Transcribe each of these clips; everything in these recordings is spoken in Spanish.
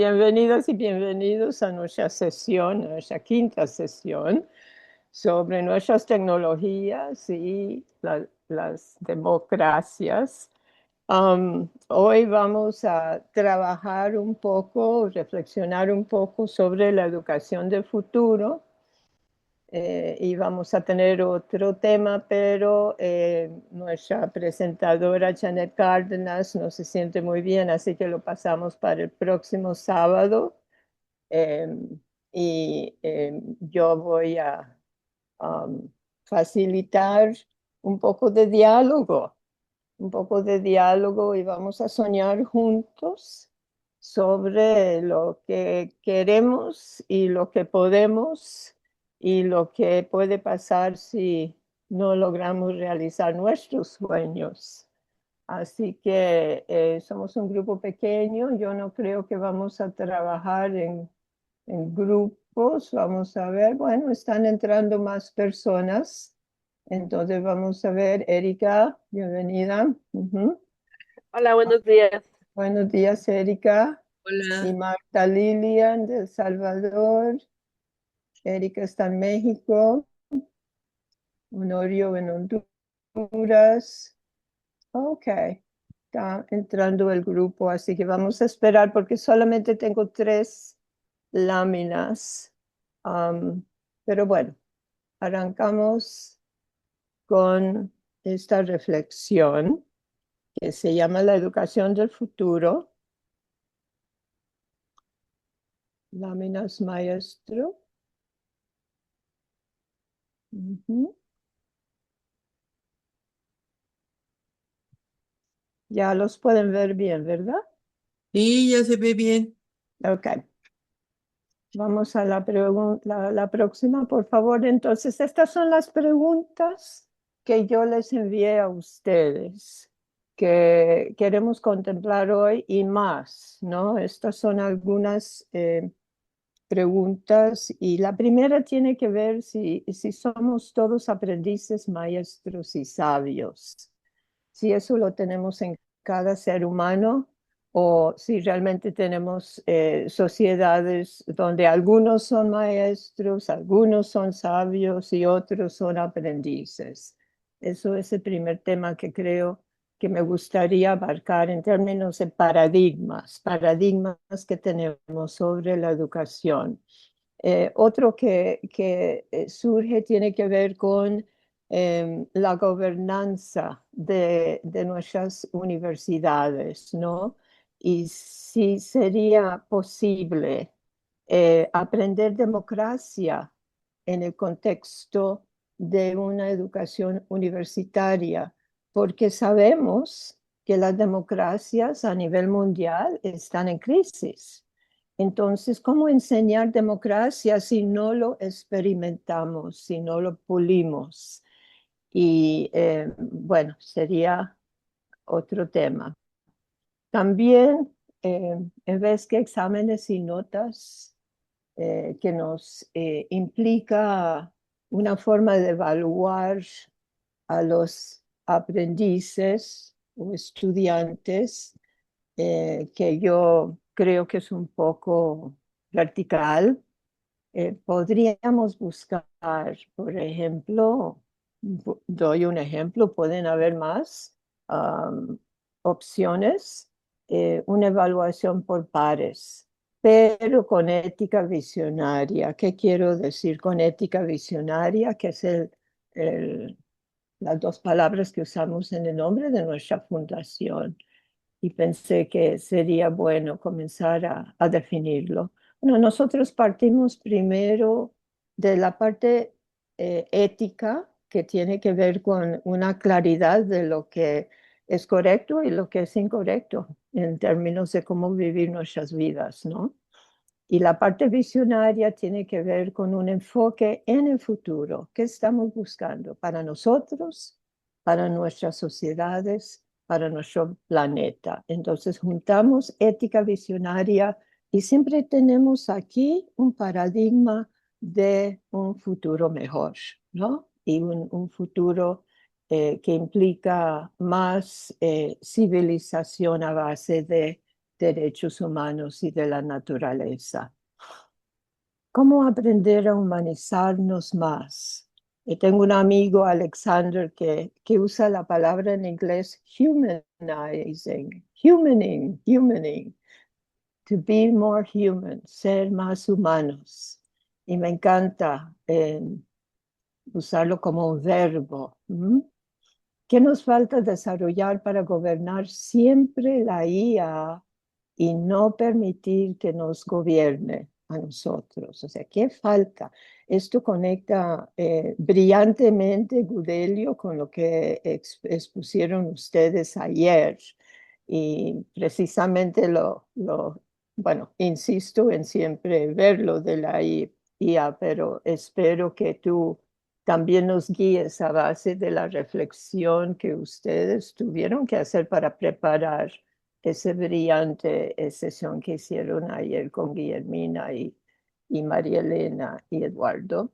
Bienvenidas y bienvenidos a nuestra sesión, nuestra quinta sesión sobre nuestras tecnologías y las democracias. Hoy vamos a trabajar un poco, reflexionar un poco sobre la educación del futuro. Y vamos a tener otro tema, pero nuestra presentadora Janet Cárdenas no se siente muy bien, así que lo pasamos para el próximo sábado. Eh, yo voy a um, facilitar un poco de diálogo, un poco de diálogo y vamos a soñar juntos sobre lo que queremos y lo que podemos y lo que puede pasar si no logramos realizar nuestros sueños. Así que somos un grupo pequeño, yo no creo que vamos a trabajar en grupos, vamos a ver, bueno, están entrando más personas, entonces vamos a ver, Erika, bienvenida. Ujú. Hola, buenos días. Buenos días, Erika. Y Hola. Marta Lilian de El Salvador. Erika está en México. Honorio en Honduras. Ok, está entrando el grupo, así que vamos a esperar porque solamente tengo 3 láminas. Am, pero bueno, arrancamos con esta reflexión que se llama la educación del futuro. Láminas maestro. Ujú. Ya los pueden ver bien, ¿verdad? Sí, ya se ve bien. Ok. Vamos a la próxima, por favor. Entonces, estas son las preguntas que yo les envié a ustedes, que queremos contemplar hoy y más, ¿no? Estas son algunas preguntas y la primera tiene que ver si somos todos aprendices, maestros y sabios. Si eso lo tenemos en cada ser humano o si realmente tenemos sociedades donde algunos son maestros, algunos son sabios y otros son aprendices. Eso es el primer tema que creo que me gustaría abarcar en términos de paradigmas que tenemos sobre la educación. Otro que surge tiene que ver con la gobernanza de nuestras universidades, ¿no? Y si sería posible aprender democracia en el contexto de una educación universitaria, porque sabemos que las democracias a nivel mundial están en crisis. Entonces, ¿cómo enseñar democracia si no lo experimentamos, si no lo pulimos? Y bueno, sería otro tema. También, en vez que exámenes y notas, que nos implica una forma de evaluar a los aprendices o estudiantes, que yo creo que es un poco vertical. Podríamos buscar, por ejemplo, doy un ejemplo, pueden haber más um, opciones, una evaluación por pares, pero con ética visionaria. ¿Qué quiero decir con ética visionaria? Que es el- las dos palabras que usamos en el nombre de nuestra fundación y pensé que sería bueno comenzar a definirlo. Bueno, nosotros partimos primero de la parte ética, que tiene que ver con una claridad de lo que es correcto y lo que es incorrecto en términos de cómo vivir nuestras vidas, ¿no? Y la parte visionaria tiene que ver con un enfoque en el futuro. ¿Qué estamos buscando para nosotros, para nuestras sociedades, para nuestro planeta? Entonces juntamos ética visionaria y siempre tenemos aquí un paradigma de un futuro mejor, ¿no? Y un futuro que implica más civilización a base de derechos humanos y de la naturaleza. ¿Cómo aprender a humanizarnos más? Y tengo un amigo, Alexander, que usa la palabra en inglés humaning, to be more human, ser más humanos. Y me encanta usarlo como un verbo. ¿Qué nos falta desarrollar para gobernar siempre la IA y no permitir que nos gobierne a nosotros? O sea, ¿qué falta? Esto conecta brillantemente, Gudelio, con lo que expusieron ustedes ayer. Y precisamente bueno, insisto en siempre verlo de la IA, pero espero que tú también nos guíes a base de la reflexión que ustedes tuvieron que hacer para preparar esa brillante sesión que hicieron ayer con Guillermina y María Elena y Eduardo.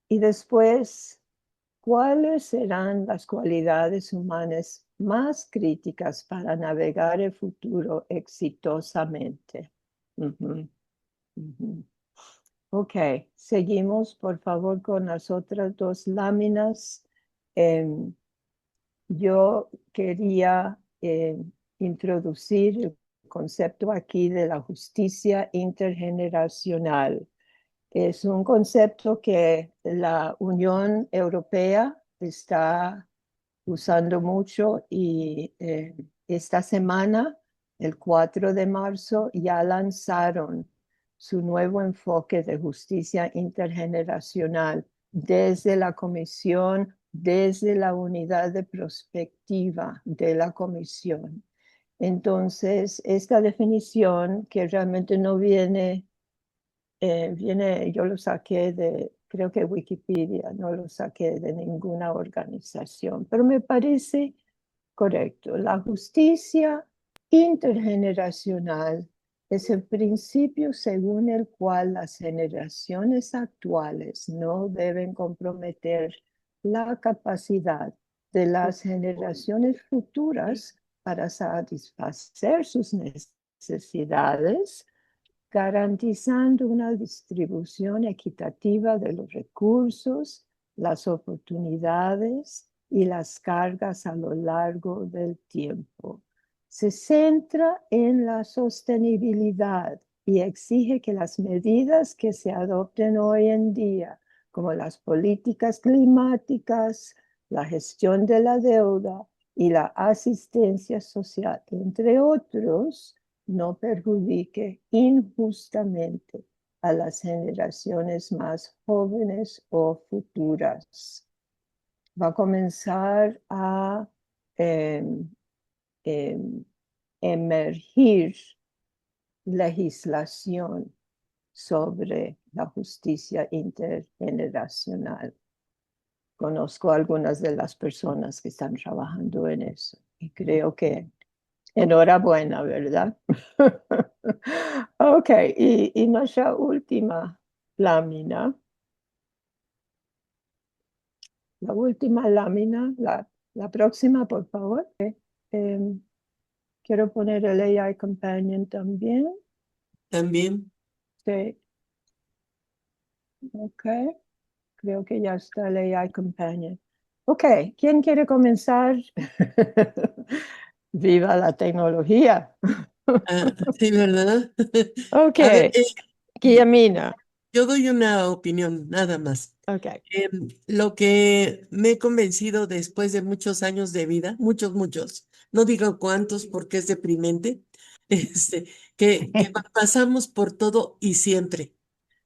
Y después, ¿cuáles serán las cualidades humanas más críticas para navegar el futuro exitosamente? Ujú, ujú. Ok, seguimos por favor con las otras dos láminas. Em, yo quería introducir el concepto aquí de la justicia intergeneracional. Es un concepto que la Unión Europea está usando mucho y esta semana, el 4 de marzo, ya lanzaron su nuevo enfoque de justicia intergeneracional desde la comisión, desde la unidad de prospectiva de la comisión. Entonces, esta definición que realmente no yo lo saqué de, creo que Wikipedia, no lo saqué de ninguna organización, pero me parece correcto. La justicia intergeneracional es el principio según el cual las generaciones actuales no deben comprometer la capacidad de las generaciones futuras para satisfacer sus necesidades, garantizando una distribución equitativa de los recursos, las oportunidades y las cargas a lo largo del tiempo. Se centra en la sostenibilidad y exige que las medidas que se adopten hoy en día, como las políticas climáticas, la gestión de la deuda y la asistencia social, entre otros, no perjudique injustamente a las generaciones más jóvenes o futuras. Va a comenzar a eh, eh, emergir legislación sobre la justicia intergeneracional. Conozco a algunas de las personas que están trabajando en eso y creo que enhorabuena, ¿verdad? Ok, y nuestra última lámina, la última lámina, la próxima, por favor. Em, quiero poner el AI Companion también. También. Sí, ok, creo que ya está el AI Companion. Ok, ¿quién quiere comenzar? Viva la tecnología. Ah, sí, ¿verdad? Ok, A ver, yo, Guillermina. yo doy una opinión, nada más. Ok. Lo que me he convencido después de muchos años de vida, muchos, no digo cuántos porque es deprimente, este, que pasamos por todo y siempre,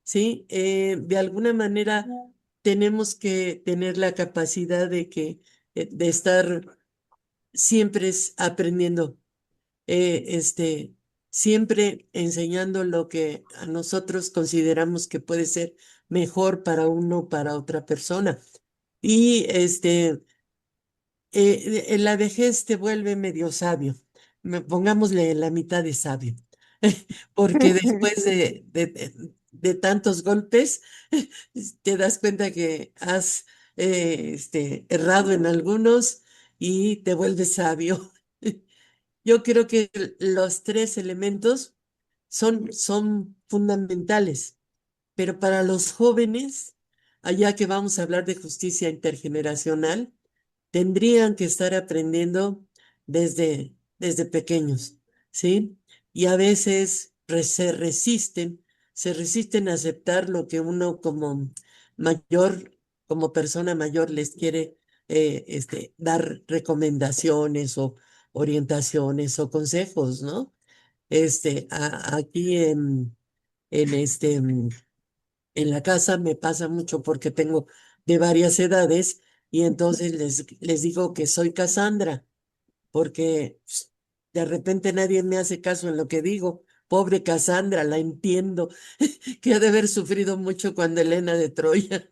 ¿sí? De alguna manera tenemos que tener la capacidad de estar siempre aprendiendo, siempre enseñando lo que a nosotros consideramos que puede ser mejor para uno, para otra persona. Y la vejez te vuelve medio sabio. Pongámosle la mitad de sabio, porque después de tantos golpes, te das cuenta que has errado en algunos y te vuelves sabio. Yo creo que los tres elementos son fundamentales, pero para los jóvenes, allá que vamos a hablar de justicia intergeneracional, tendrían que estar aprendiendo desde pequeños, ¿sí? Y a veces se resisten a aceptar lo que uno como mayor, como persona mayor les quiere dar recomendaciones o orientaciones o consejos, ¿no? Aquí en en la casa me pasa mucho porque tengo de varias edades y entonces les digo que soy Cassandra porque de repente nadie me hace caso en lo que digo. Pobre Cassandra, la entiendo, que ha de haber sufrido mucho cuando Helena de Troya,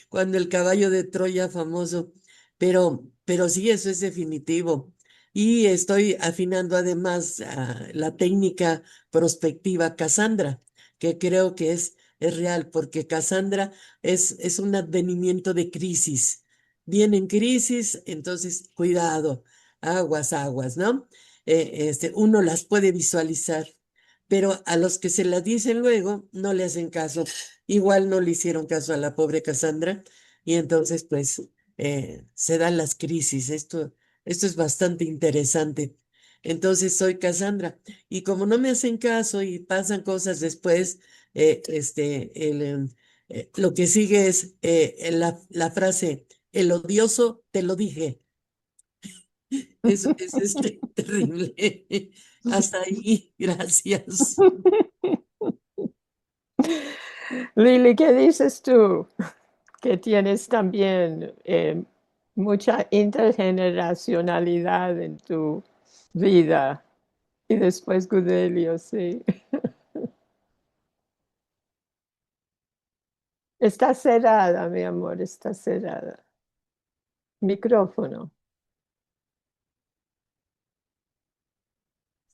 cuando el caballo de Troya famoso, pero sí, eso es definitivo. Y estoy afinando además la técnica prospectiva Cassandra, que creo que es real, porque Cassandra es un advenimiento de crisis. Viene en crisis, entonces cuidado, aguas, aguas, ¿no? Uno las puede visualizar, pero a los que se las dicen luego no le hacen caso. Igual no le hicieron caso a la pobre Cassandra y entonces pues se dan las crisis. Esto es bastante interesante. Entonces soy Cassandra y como no me hacen caso y pasan cosas después, lo que sigue es la frase, el odioso te lo dije. Eso es terrible. Hasta ahí, gracias. Lili, ¿qué dices tú? Que tienes también mucha intergeneracionalidad en tu vida. Y después Gudelio, sí. Está cerrada, mi amor, está cerrada. Micrófono.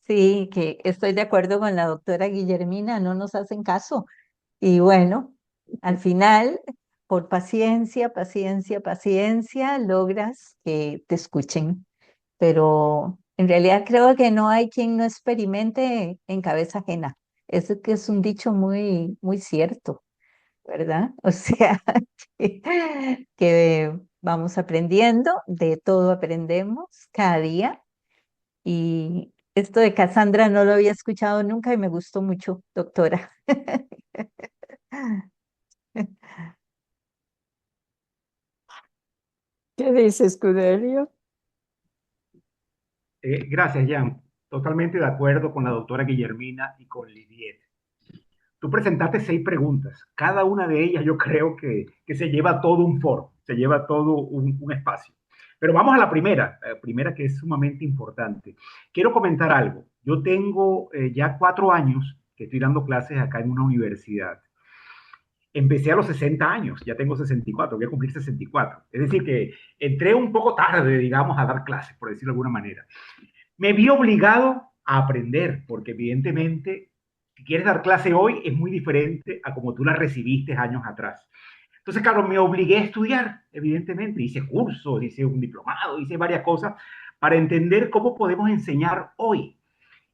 Sí, que estoy de acuerdo con la doctora Guillermina, no nos hacen caso. Y bueno, al final, por paciencia, paciencia, paciencia, logras que te escuchen. Pero en realidad creo que no hay quien no experimente en cabeza ajena. Eso que es un dicho muy, muy cierto, ¿verdad? O sea, que, que vamos aprendiendo, de todo aprendemos cada día. Y esto de Cassandra no lo había escuchado nunca y me gustó mucho, doctora. ¿Qué dices, Gudelio? Gracias, Jan. Totalmente de acuerdo con la doctora Guillermina y con Lidiet. Tú presentaste 6 preguntas. Cada una de ellas yo creo que se lleva todo un foro, se lleva todo un espacio. Pero vamos a la primera que es sumamente importante. Quiero comentar algo. Yo tengo ya 4 años que estoy dando clases acá en una universidad. Empecé a los 60 años, ya tengo 64, voy a cumplir 64. Es decir, que entré un poco tarde, digamos, a dar clases, por decirlo de alguna manera. Me vi obligado a aprender, porque evidentemente, si quieres dar clase hoy, es muy diferente a como tú la recibiste años atrás. Entonces, claro, me obligué a estudiar, evidentemente. Hice cursos, hice un diplomado, hice varias cosas para entender cómo podemos enseñar hoy.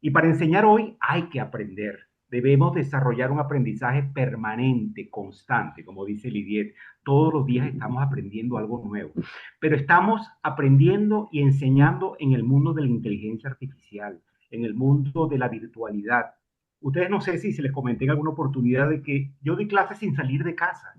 Y para enseñar hoy hay que aprender. Debemos desarrollar un aprendizaje permanente, constante, como dice Lidiet. Todos los días estamos aprendiendo algo nuevo, pero estamos aprendiendo y enseñando en el mundo de la inteligencia artificial, en el mundo de la virtualidad. Ustedes no sé si se les comenté en alguna oportunidad de que yo di clases sin salir de casa.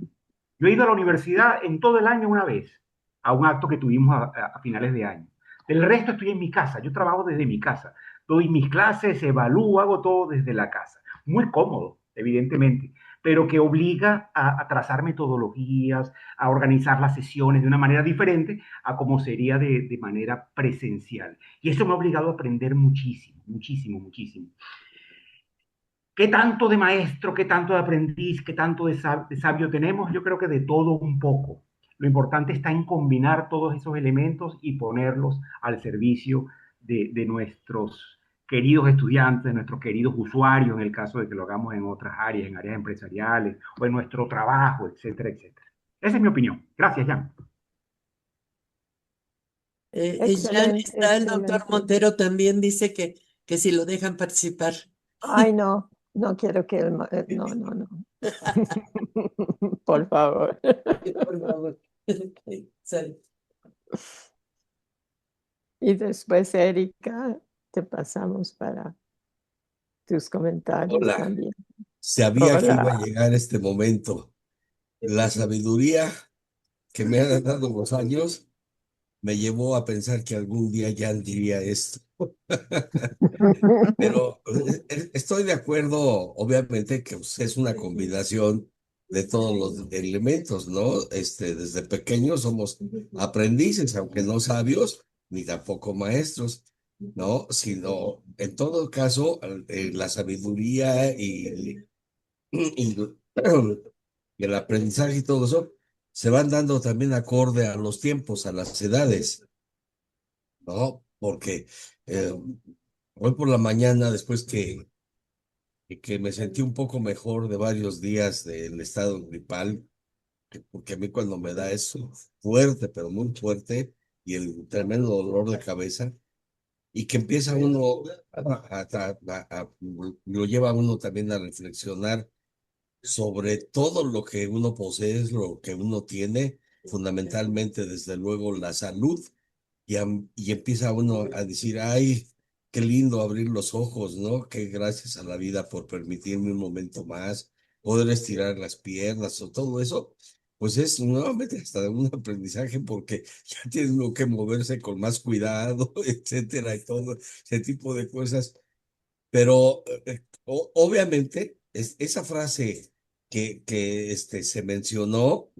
Yo he ido a la universidad en todo el año una vez, a un acto que tuvimos a finales de año. Del resto estoy en mi casa, yo trabajo desde mi casa, doy mis clases, evalúo, hago todo desde la casa. Muy cómodo, evidentemente, pero que obliga a trazar metodologías, a organizar las sesiones de una manera diferente a como sería de manera presencial. Y eso me ha obligado a aprender muchísimo, muchísimo, muchísimo. ¿Qué tanto de maestro, qué tanto de aprendiz, qué tanto de sabio tenemos? Yo creo que de todo un poco. Lo importante está en combinar todos esos elementos y ponerlos al servicio de nuestros queridos estudiantes, de nuestros queridos usuarios, en el caso de que lo hagamos en otras áreas, en áreas empresariales o en nuestro trabajo, etcétera, etcétera. Esa es mi opinión. Gracias, Jan. Jan, Excelente, está el doctor excelente. Montero también dice que si lo dejan participar. Ay, no, no quiero que no, no, no. Por favor. Por favor. Ok, sale. Y después, Erika, te pasamos para tus comentarios Hola, también. sabía que iba a Hola. llegar este momento. La sabiduría que me han dado los años me llevó a pensar que algún día ya diría esto. Pero estoy de acuerdo, obviamente, que pues, es una combinación de todos los elementos, ¿no? Desde pequeños somos aprendices, aunque no sabios, ni tampoco maestros, ¿no? Sino, en todo caso, la sabiduría y y el aprendizaje y todo eso se van dando también acorde a los tiempos, a las edades, ¿no? Porque eh, hoy por la mañana, después que me sentí un poco mejor de varios días del estado gripal, porque a mí cuando me da eso fuerte, pero muy fuerte, y el tremendo dolor de cabeza, y que empieza uno lo lleva a uno también a reflexionar sobre todo lo que uno posee, lo que uno tiene, fundamentalmente, desde luego, la salud, y empieza uno a decir, ay, qué lindo abrir los ojos, ¿no? Que gracias a la vida por permitirme un momento más, poder estirar las piernas o todo eso, pues es nuevamente hasta un aprendizaje porque ya tiene uno que moverse con más cuidado, etcétera, y todo ese tipo de cosas. Pero obviamente esa frase que se mencionó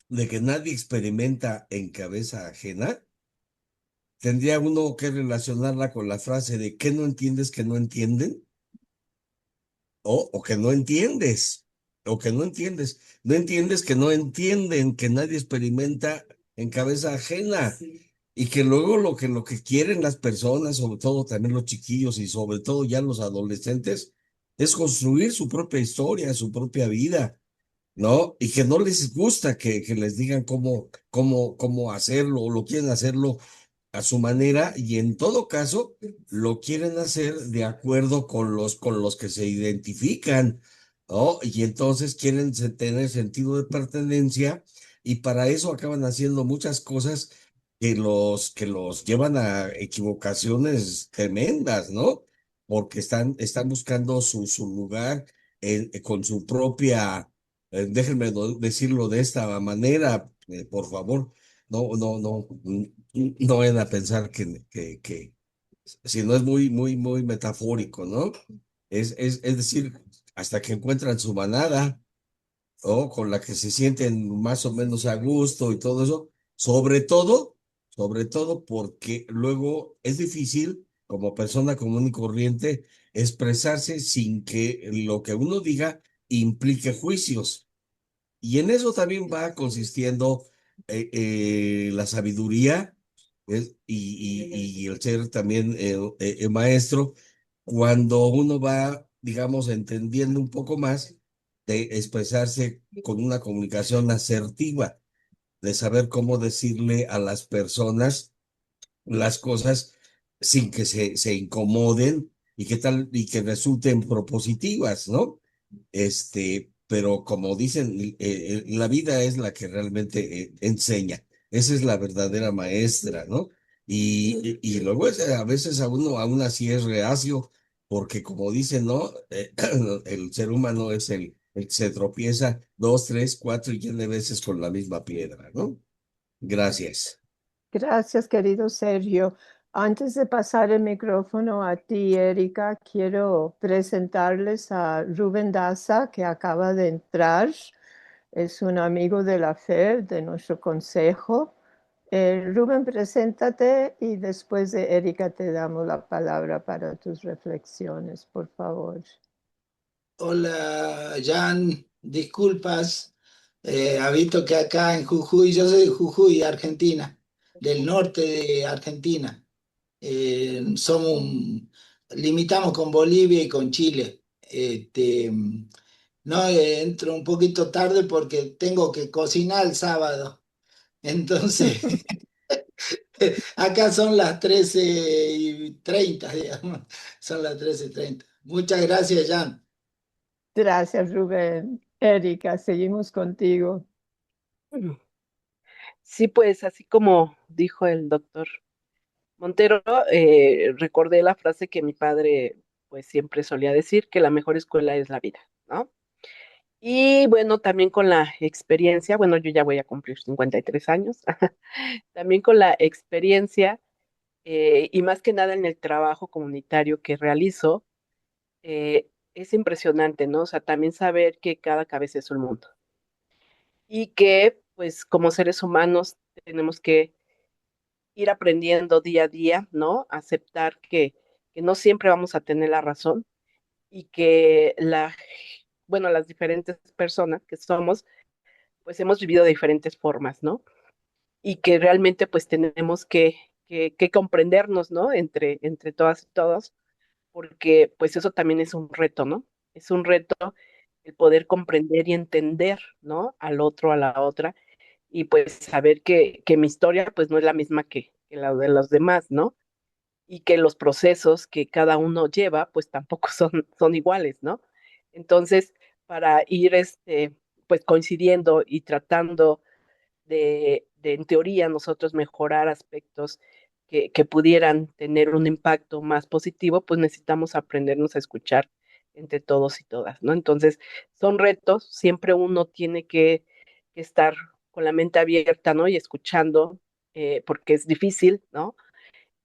de que nadie experimenta en cabeza ajena, tendría uno que relacionarla con la frase de ¿qué no entiendes que no entienden? O que no entiendes, o que no entiendes. No entiendes que no entienden, que nadie experimenta en cabeza ajena. Y que luego lo que quieren las personas, sobre todo también los chiquillos y sobre todo ya los adolescentes, es construir su propia historia, su propia vida, ¿no? Y que no les gusta que les digan cómo hacerlo, o lo quieren hacerlo a su manera, y en todo caso lo quieren hacer de acuerdo con los que se identifican, ¿no? Y entonces quieren tener sentido de pertenencia, y para eso acaban haciendo muchas cosas que los llevan a equivocaciones tremendas, ¿no? Porque están buscando su lugar con su propia, déjenme decirlo de esta manera, por favor. No, no, no, no vayan a pensar que si no es muy, muy, muy metafórico, ¿no? Es decir, hasta que encuentran su manada, o con la que se sienten más o menos a gusto y todo eso, sobre todo porque luego es difícil, como persona común y corriente, expresarse sin que lo que uno diga implique juicios. Y en eso también va consistiendo la sabiduría, y el ser también maestro, cuando uno va, digamos, entendiendo un poco más de expresarse con una comunicación asertiva, de saber cómo decirle a las personas las cosas sin que se incomoden, y que resulten propositivas, ¿no? Pero como dicen, la vida es la que realmente enseña. Esa es la verdadera maestra, ¿no? Y luego a veces a uno aún así es reacio, porque como dicen, ¿no? El ser humano es el que se tropieza dos, tres, cuatro y N veces con la misma piedra, ¿no? Gracias. Gracias, querido Sergio. Antes de pasar el micrófono a ti, Erika, quiero presentarles a Rubén Daza, que acaba de entrar. Es un amigo de la FED, de nuestro consejo. Rubén, preséntate y después de Erika te damos la palabra para tus reflexiones, por favor. Hola, Jan, disculpas. Ha visto que acá en Jujuy, yo soy de Jujuy, Argentina, del norte de Argentina. Limitamos con Bolivia y con Chile. No, entro un poquito tarde porque tengo que cocinar el sábado. Entonces, Acá son las 13:30, digamos. Son las 13:30. Muchas gracias, Jan. Gracias, Rubén. Erika, seguimos contigo. Sí, pues así como dijo el doctor Montero, recordé la frase que mi padre pues siempre solía decir, que la mejor escuela es la vida, ¿no? Y bueno, también con la experiencia, bueno, yo ya voy a cumplir 53 años, también con la experiencia y más que nada en el trabajo comunitario que realizo, es impresionante, ¿no? O sea, también saber que cada cabeza es un mundo y que pues como seres humanos tenemos que ir aprendiendo día a día, ¿no? Aceptar que no siempre vamos a tener la razón y que bueno, las diferentes personas que somos, pues hemos vivido de diferentes formas, ¿no? Y que realmente pues tenemos que comprendernos, ¿no? Entre todas y todos, porque pues eso también es un reto, ¿no? Es un reto el poder comprender y entender, ¿no? Al otro, a la otra, y pues saber que mi historia pues no es la misma que la de los demás, ¿no? Y que los procesos que cada uno lleva, pues tampoco son iguales, ¿no? Entonces, para ir, pues coincidiendo y tratando en teoría, nosotros mejorar aspectos que pudieran tener un impacto más positivo, pues necesitamos aprendernos a escuchar entre todos y todas, ¿no? Entonces, son retos, siempre uno tiene que estar con la mente abierta, ¿no? Y escuchando, porque es difícil, ¿no?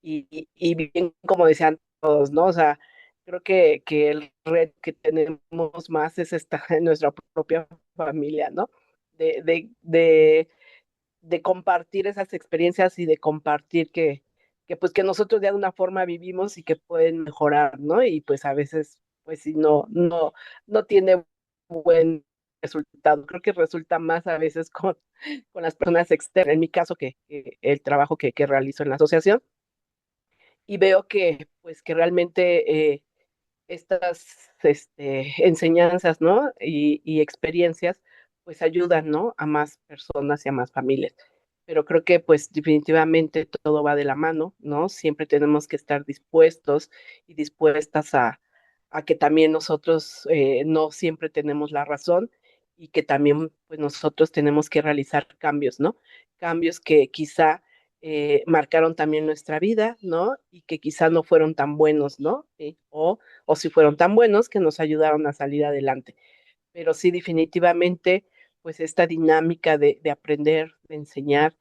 Y bien, como decían todos, ¿no? O sea, creo que el red que tenemos más es estar en nuestra propia familia, ¿no? De, de, de, de compartir esas experiencias y de compartir que pues que nosotros de alguna forma vivimos y que pueden mejorar, ¿no? Y pues a veces, pues si no tiene buen resultado. Creo que resulta más a veces con las personas externas, en mi caso, que el trabajo que realizo en la asociación y veo que, pues, que realmente estas enseñanzas, ¿no? Y experiencias, pues ayudan, ¿no? A más personas y a más familias. Pero creo que, pues, definitivamente todo va de la mano, ¿no? Siempre tenemos que estar dispuestos y dispuestas a que también nosotros no siempre tenemos la razón y que también, pues, nosotros tenemos que realizar cambios, ¿no? Cambios que quizá marcaron también nuestra vida, ¿no? Y que quizá no fueron tan buenos, ¿no? ¿Sí? O si fueron tan buenos que nos ayudaron a salir adelante. Pero sí, definitivamente, pues esta dinámica de aprender, de enseñar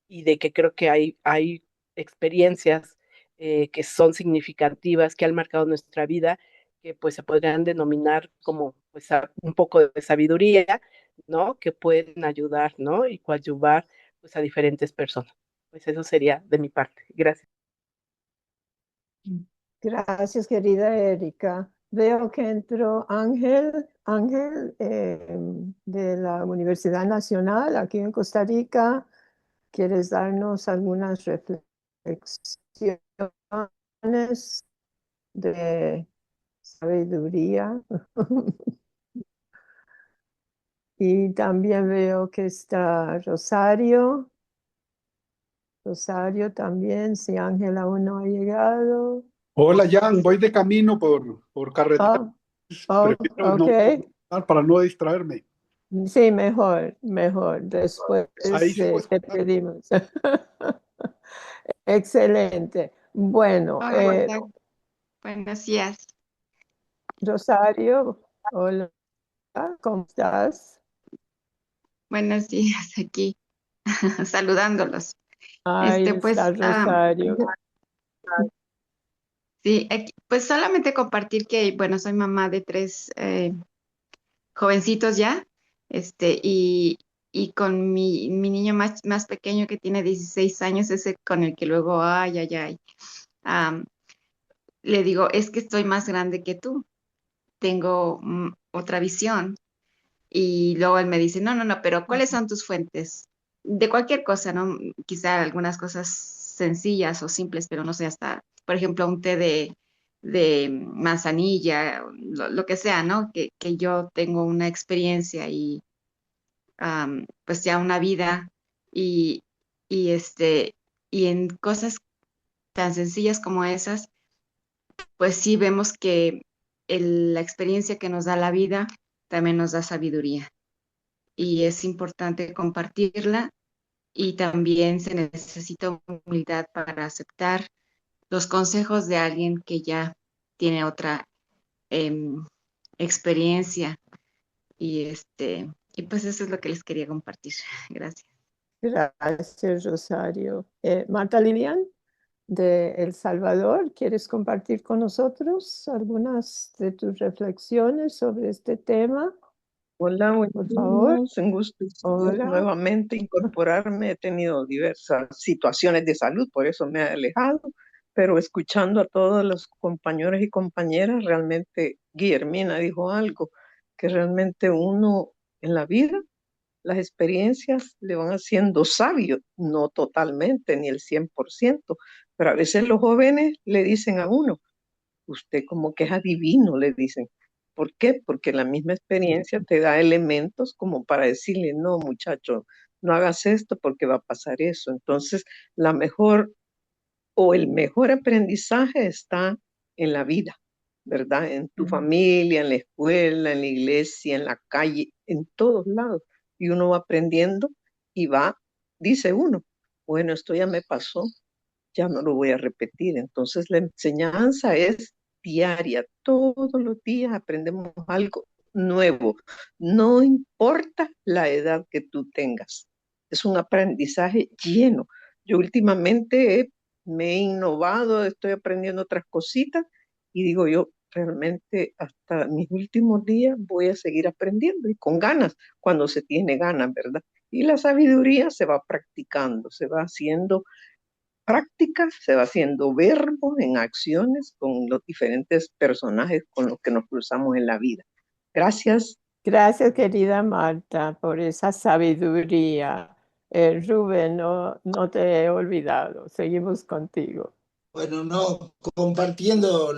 y de que creo que hay experiencias que son significativas, que han marcado nuestra vida, que pues se podrían denominar como pues un poco de sabiduría, ¿no? Que pueden ayudar, ¿no? Y coadyuvar pues a diferentes personas. Pues eso sería de mi parte. Gracias. Gracias, querida Erika. Veo que entró Ángel de la Universidad Nacional aquí en Costa Rica. ¿Quieres darnos algunas reflexiones de sabiduría? Y también veo que está Rosario. Rosario también, si Ángel aún no ha llegado. Hola, Jan, voy de camino por carretera. Oh, oh, Prefiero no ok. hablar para no distraerme. Sí, mejor, mejor. Después Ahí sigo te escuchando. pedimos. Excelente. Bueno, Hola, buenos días. Rosario, hola, ¿cómo estás? Buenos días aquí, saludándolos. Ahí está Pues, Rosario. sí, pues solamente compartir que, bueno, soy mamá de tres jovencitos ya, y con mi niño más pequeño que tiene 16 años, ese con el que luego, ay, ay, ay, am, le digo, es que estoy más grande que tú, tengo otra visión. Y luego él me dice, no, no, no, pero ¿cuáles son tus fuentes? De cualquier cosa, ¿no? Quizá algunas cosas sencillas o simples, pero no sé, hasta, por ejemplo, un té de manzanilla, lo que sea, ¿no? Que yo tengo una experiencia y pues ya una vida y, y Y en cosas tan sencillas como esas, pues sí vemos que la experiencia que nos da la vida también nos da sabiduría. Y es importante compartirla y también se necesita humildad para aceptar los consejos de alguien que ya tiene otra em, experiencia. Y pues eso es lo que les quería compartir. Gracias. Gracias, Rosario. Marta Lilian, de El Salvador, ¿quieres compartir con nosotros algunas de tus reflexiones sobre este tema? Hola, Por buenos favor. días. Un gusto Hola. nuevamente incorporarme. He tenido diversas situaciones de salud, por eso me he alejado, pero escuchando a todos los compañeros y compañeras, realmente Guillermina dijo algo, que realmente uno en la vida, las experiencias le van haciendo sabio, no totalmente, ni el 100%, pero a veces los jóvenes le dicen a uno, usted como que es adivino, le dicen. ¿Por qué? Porque la misma experiencia te da elementos como para decirle, no, muchacho, no hagas esto porque va a pasar eso. Entonces, la mejor o el mejor aprendizaje está en la vida, ¿verdad? En tu familia, en la escuela, en la iglesia, en la calle, en todos lados. Y uno va aprendiendo y va, dice uno, bueno, esto ya me pasó, ya no lo voy a repetir. Entonces la enseñanza es diaria, todos los días aprendemos algo nuevo, no importa la edad que tú tengas, es un aprendizaje lleno. Yo últimamente me he innovado, estoy aprendiendo otras cositas y digo yo, realmente hasta mis últimos días voy a seguir aprendiendo y con ganas, cuando se tiene ganas, ¿verdad? Y la sabiduría se va practicando, se va haciendo prácticas, se va haciendo verbo en acciones con los diferentes personajes con los que nos cruzamos en la vida. Gracias. Gracias, querida Marta, por esa sabiduría. Rubén, no te he olvidado. Seguimos contigo. Bueno, no, compartiendo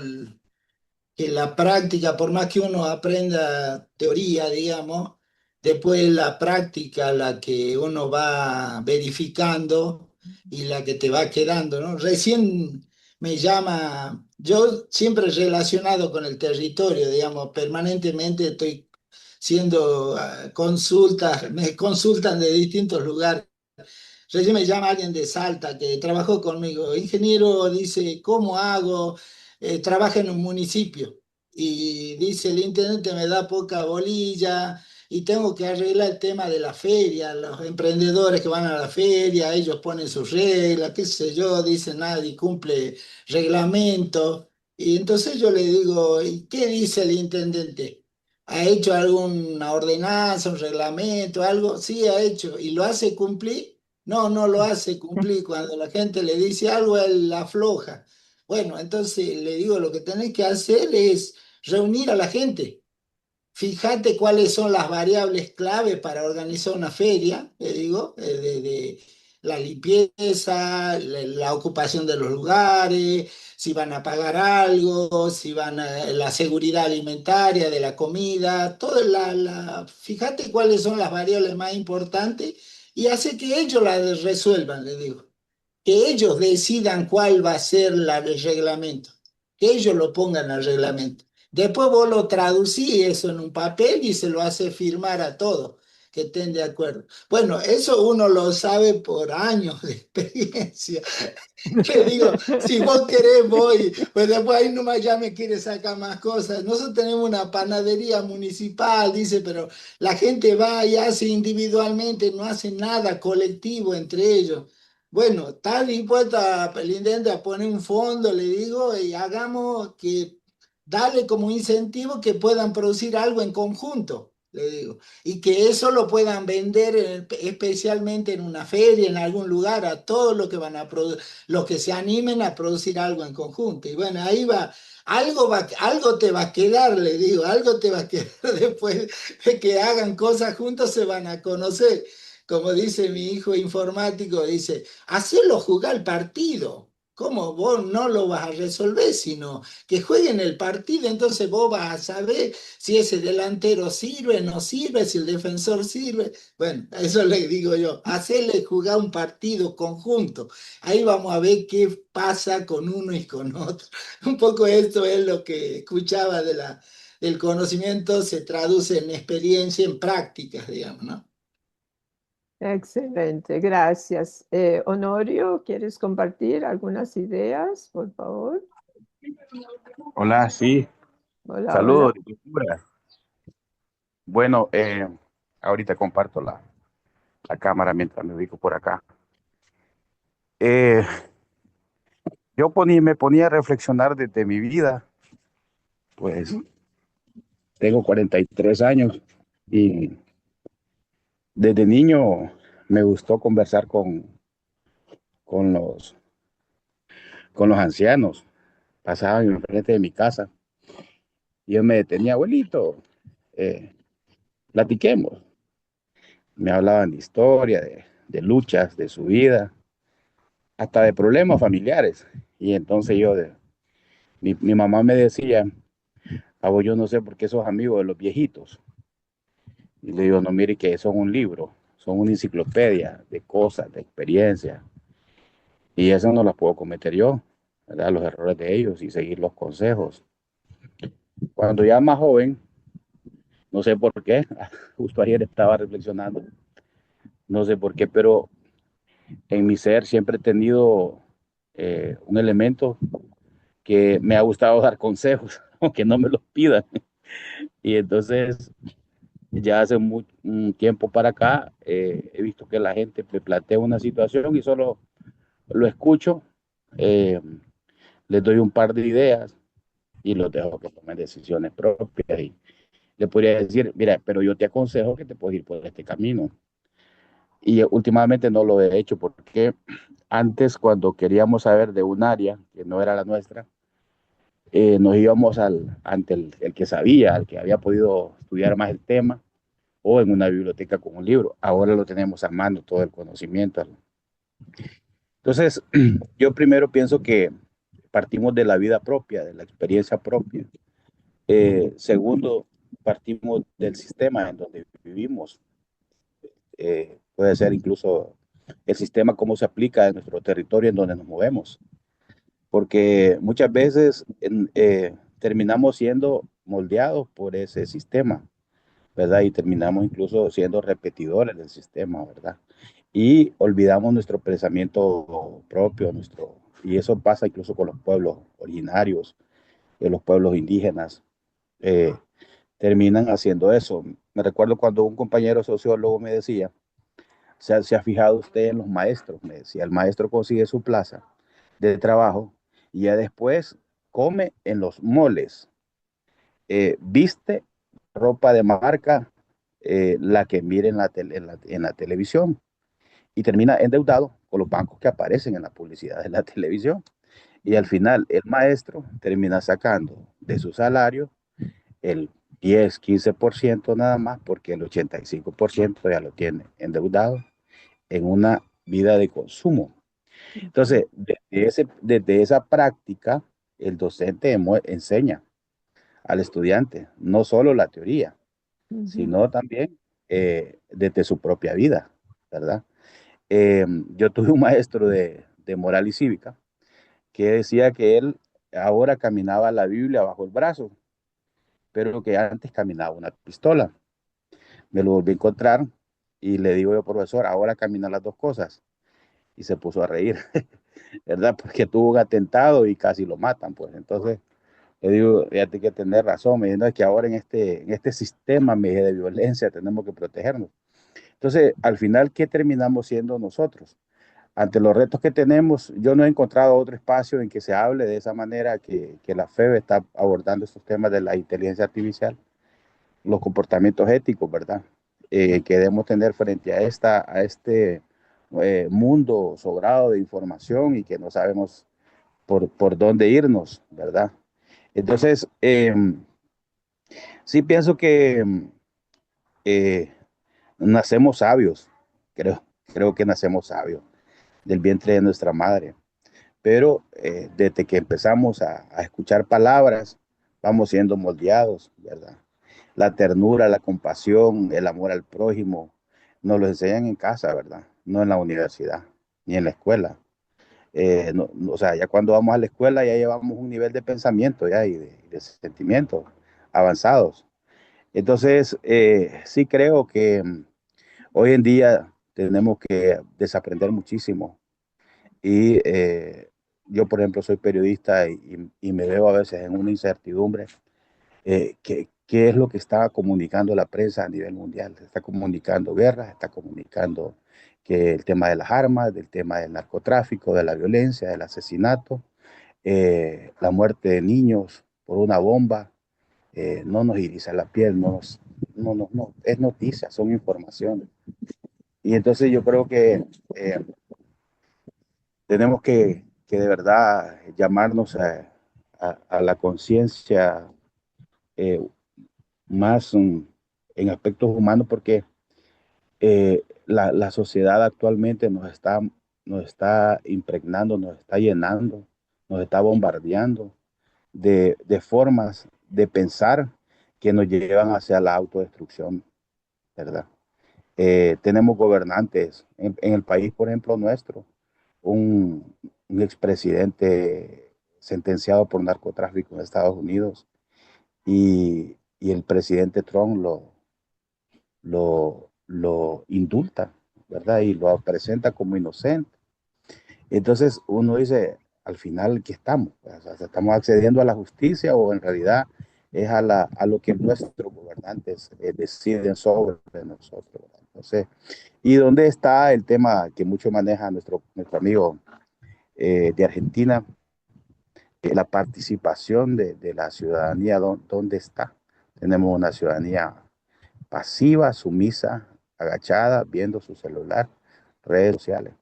que la práctica, por más que uno aprenda teoría, digamos, después la práctica, la que uno va verificando y la que te va quedando, ¿no? Recién me llama, yo siempre relacionado con el territorio, digamos, permanentemente estoy siendo consultas, me consultan de distintos lugares. Recién me llama alguien de Salta que trabajó conmigo. Ingeniero, dice, ¿cómo hago? Trabaja en un municipio y dice, el intendente me da poca bolilla y tengo que arreglar el tema de la feria. Los emprendedores que van a la feria, ellos ponen sus reglas, qué sé yo, dicen nadie cumple reglamento. Y entonces yo le digo, ¿y qué dice el intendente? ¿Ha hecho alguna ordenanza, un reglamento, algo? Sí, ha hecho. ¿Y lo hace cumplir? No, no lo hace cumplir. Cuando la gente le dice algo, él afloja. Bueno, entonces le digo, lo que tenés que hacer es reunir a la gente. Fíjate cuáles son las variables clave para organizar una feria, le digo, de la limpieza, la ocupación de los lugares, si van a pagar algo, si van a la seguridad alimentaria de la comida, fíjate cuáles son las variables más importantes y hace que ellos las resuelvan, le digo que ellos decidan cuál va a ser el reglamento, que ellos lo pongan al reglamento. Después vos lo traducís eso en un papel y se lo hace firmar a todos que estén de acuerdo. Bueno, eso uno lo sabe por años de experiencia. Le digo, si vos querés voy, pues después ahí nomás ya me quiere sacar más cosas. Nosotros tenemos una panadería municipal, dice, pero la gente va y hace individualmente, no hace nada colectivo entre ellos. Bueno, está dispuesta el intendente a poner un fondo, le digo, y hagamos que, darle como incentivo que puedan producir algo en conjunto, le digo, y que eso lo puedan vender especialmente en una feria, en algún lugar, a todos los que van a los que se animen a producir algo en conjunto. Y bueno, ahí va. Algo te va a quedar, le digo, algo te va a quedar después de que hagan cosas juntos, se van a conocer. Como dice mi hijo informático, dice, hacerlo jugar el partido. ¿Cómo vos no lo vas a resolver? Sino que jueguen el partido, entonces vos vas a saber si ese delantero sirve, no sirve, si el defensor sirve. Bueno, a eso le digo yo, hacerle jugar un partido conjunto. Ahí vamos a ver qué pasa con uno y con otro. Un poco esto es lo que escuchaba del conocimiento, se traduce en experiencia, en prácticas, digamos, ¿no? Excelente, gracias. Honorio, ¿quieres compartir algunas ideas, por favor? Hola, sí, Hola, saludos hola. de cultura. Bueno, ahorita comparto la cámara mientras me ubico por acá. Eh, me ponía a reflexionar desde mi vida, pues tengo 43 años y desde niño me gustó conversar con con los ancianos. Pasaban enfrente de mi casa y yo me detenía, abuelito, eh, platiquemos. Me hablaban de historia, de luchas, de su vida, hasta de problemas familiares. Y entonces mi mamá me decía, yo no sé por qué sos amigo de los viejitos. Y le digo, no, mire que son un libro, son una enciclopedia de cosas, de experiencias. Y eso no las puedo cometer yo, ¿verdad? Los errores de ellos y seguir los consejos. Cuando ya más joven, no sé por qué, justo ayer estaba reflexionando, no sé por qué, pero en mi ser siempre he tenido un elemento que me ha gustado dar consejos, aunque no me los pidan. Y entonces, ya hace un tiempo para acá, he visto que la gente me plantea una situación y solo lo escucho, eh, les doy un par de ideas y los dejo que tomen decisiones propias. Y le podría decir, mira, pero yo te aconsejo que te puedes ir por este camino. Y últimamente no lo he hecho porque antes, cuando queríamos saber de un área que no era la nuestra, nos íbamos ante el que sabía, al que había podido estudiar más el tema, o en una biblioteca con un libro. Ahora lo tenemos a mano, todo el conocimiento. Entonces, yo primero pienso que partimos de la vida propia, de la experiencia propia. Segundo, partimos del sistema en donde vivimos. Puede ser incluso el sistema, cómo se aplica en nuestro territorio en donde nos movemos. Porque muchas veces terminamos siendo moldeados por ese sistema, ¿verdad? Y terminamos incluso siendo repetidores del sistema, ¿verdad? Y olvidamos nuestro pensamiento propio, y eso pasa incluso con los pueblos originarios, los pueblos indígenas, eh, terminan haciendo eso. Me recuerdo cuando un compañero sociólogo me decía, ¿se ha fijado usted en los maestros? Me decía, el maestro consigue su plaza de trabajo y ya después come en los moles, viste ropa de marca, la que mire en la televisión, y termina endeudado con los bancos que aparecen en la publicidad de la televisión. Y al final el maestro termina sacando de su salario el 10, 15% nada más, porque el 85% ya lo tiene endeudado en una vida de consumo. Entonces, desde esa práctica, el docente enseña al estudiante no solo la teoría, sino también desde su propia vida, ¿verdad? Yo tuve un maestro de moral y cívica que decía que él ahora caminaba la Biblia bajo el brazo, pero que antes caminaba una pistola. Me lo volví a encontrar y le digo yo, profesor, ahora camina las dos cosas. Y se puso a reír, ¿verdad? Porque tuvo un atentado y casi lo matan, pues. Entonces, le digo, ya hay que tener razón, me dice, que ahora en este sistema de violencia tenemos que protegernos. Entonces, al final, ¿qué terminamos siendo nosotros? Ante los retos que tenemos, yo no he encontrado otro espacio en que se hable de esa manera que la FEB está abordando estos temas de la inteligencia artificial, los comportamientos éticos, ¿verdad? Que debemos tener frente a este mundo sobrado de información y que no sabemos por dónde irnos, ¿verdad? Entonces, sí pienso que eh, nacemos sabios, creo que nacemos sabios del vientre de nuestra madre, pero desde que empezamos a escuchar palabras, vamos siendo moldeados, ¿verdad? La ternura, la compasión, el amor al prójimo, nos lo enseñan en casa, ¿verdad? No en la universidad, ni en la escuela. O sea, ya cuando vamos a la escuela ya llevamos un nivel de pensamiento ya y de sentimientos avanzados. Entonces, sí creo que hoy en día tenemos que desaprender muchísimo. Y yo, por ejemplo, soy periodista y me veo a veces en una incertidumbre. ¿Qué es lo que está comunicando la prensa a nivel mundial? Está comunicando guerras, está comunicando que el tema de las armas, del tema del narcotráfico, de la violencia, del asesinato, la muerte de niños por una bomba, no nos eriza la piel, no, es noticia, son informaciones. Y entonces yo creo que tenemos que de verdad llamarnos a la conciencia eh, más en aspectos humanos, porque la sociedad actualmente nos está impregnando, nos está llenando, nos está bombardeando de formas de pensar que nos llevan hacia la autodestrucción, ¿verdad? Tenemos gobernantes en el país, por ejemplo, nuestro, un expresidente sentenciado por narcotráfico en Estados Unidos y el presidente Trump lo indulta, ¿verdad? Y lo presenta como inocente. Entonces uno dice, al final, ¿qué estamos? O sea, ¿estamos accediendo a la justicia o en realidad es a lo que nuestros gobernantes deciden sobre nosotros, ¿verdad? Entonces, ¿y dónde está el tema que mucho maneja nuestro amigo de Argentina? La participación de la ciudadanía, ¿dónde está? Tenemos una ciudadanía pasiva, sumisa, agachada, viendo su celular, redes sociales.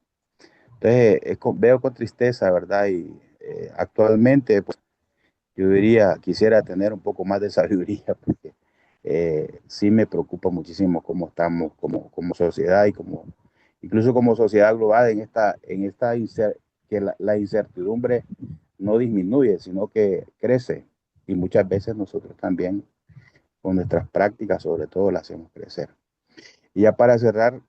Entonces, veo con tristeza, ¿verdad? Y actualmente, pues, yo diría, quisiera tener un poco más de sabiduría, porque sí me preocupa muchísimo cómo estamos como sociedad y incluso como sociedad global que la incertidumbre no disminuye, sino que crece. Y muchas veces nosotros también, con nuestras prácticas, sobre todo, la hacemos crecer. Y ya para cerrar,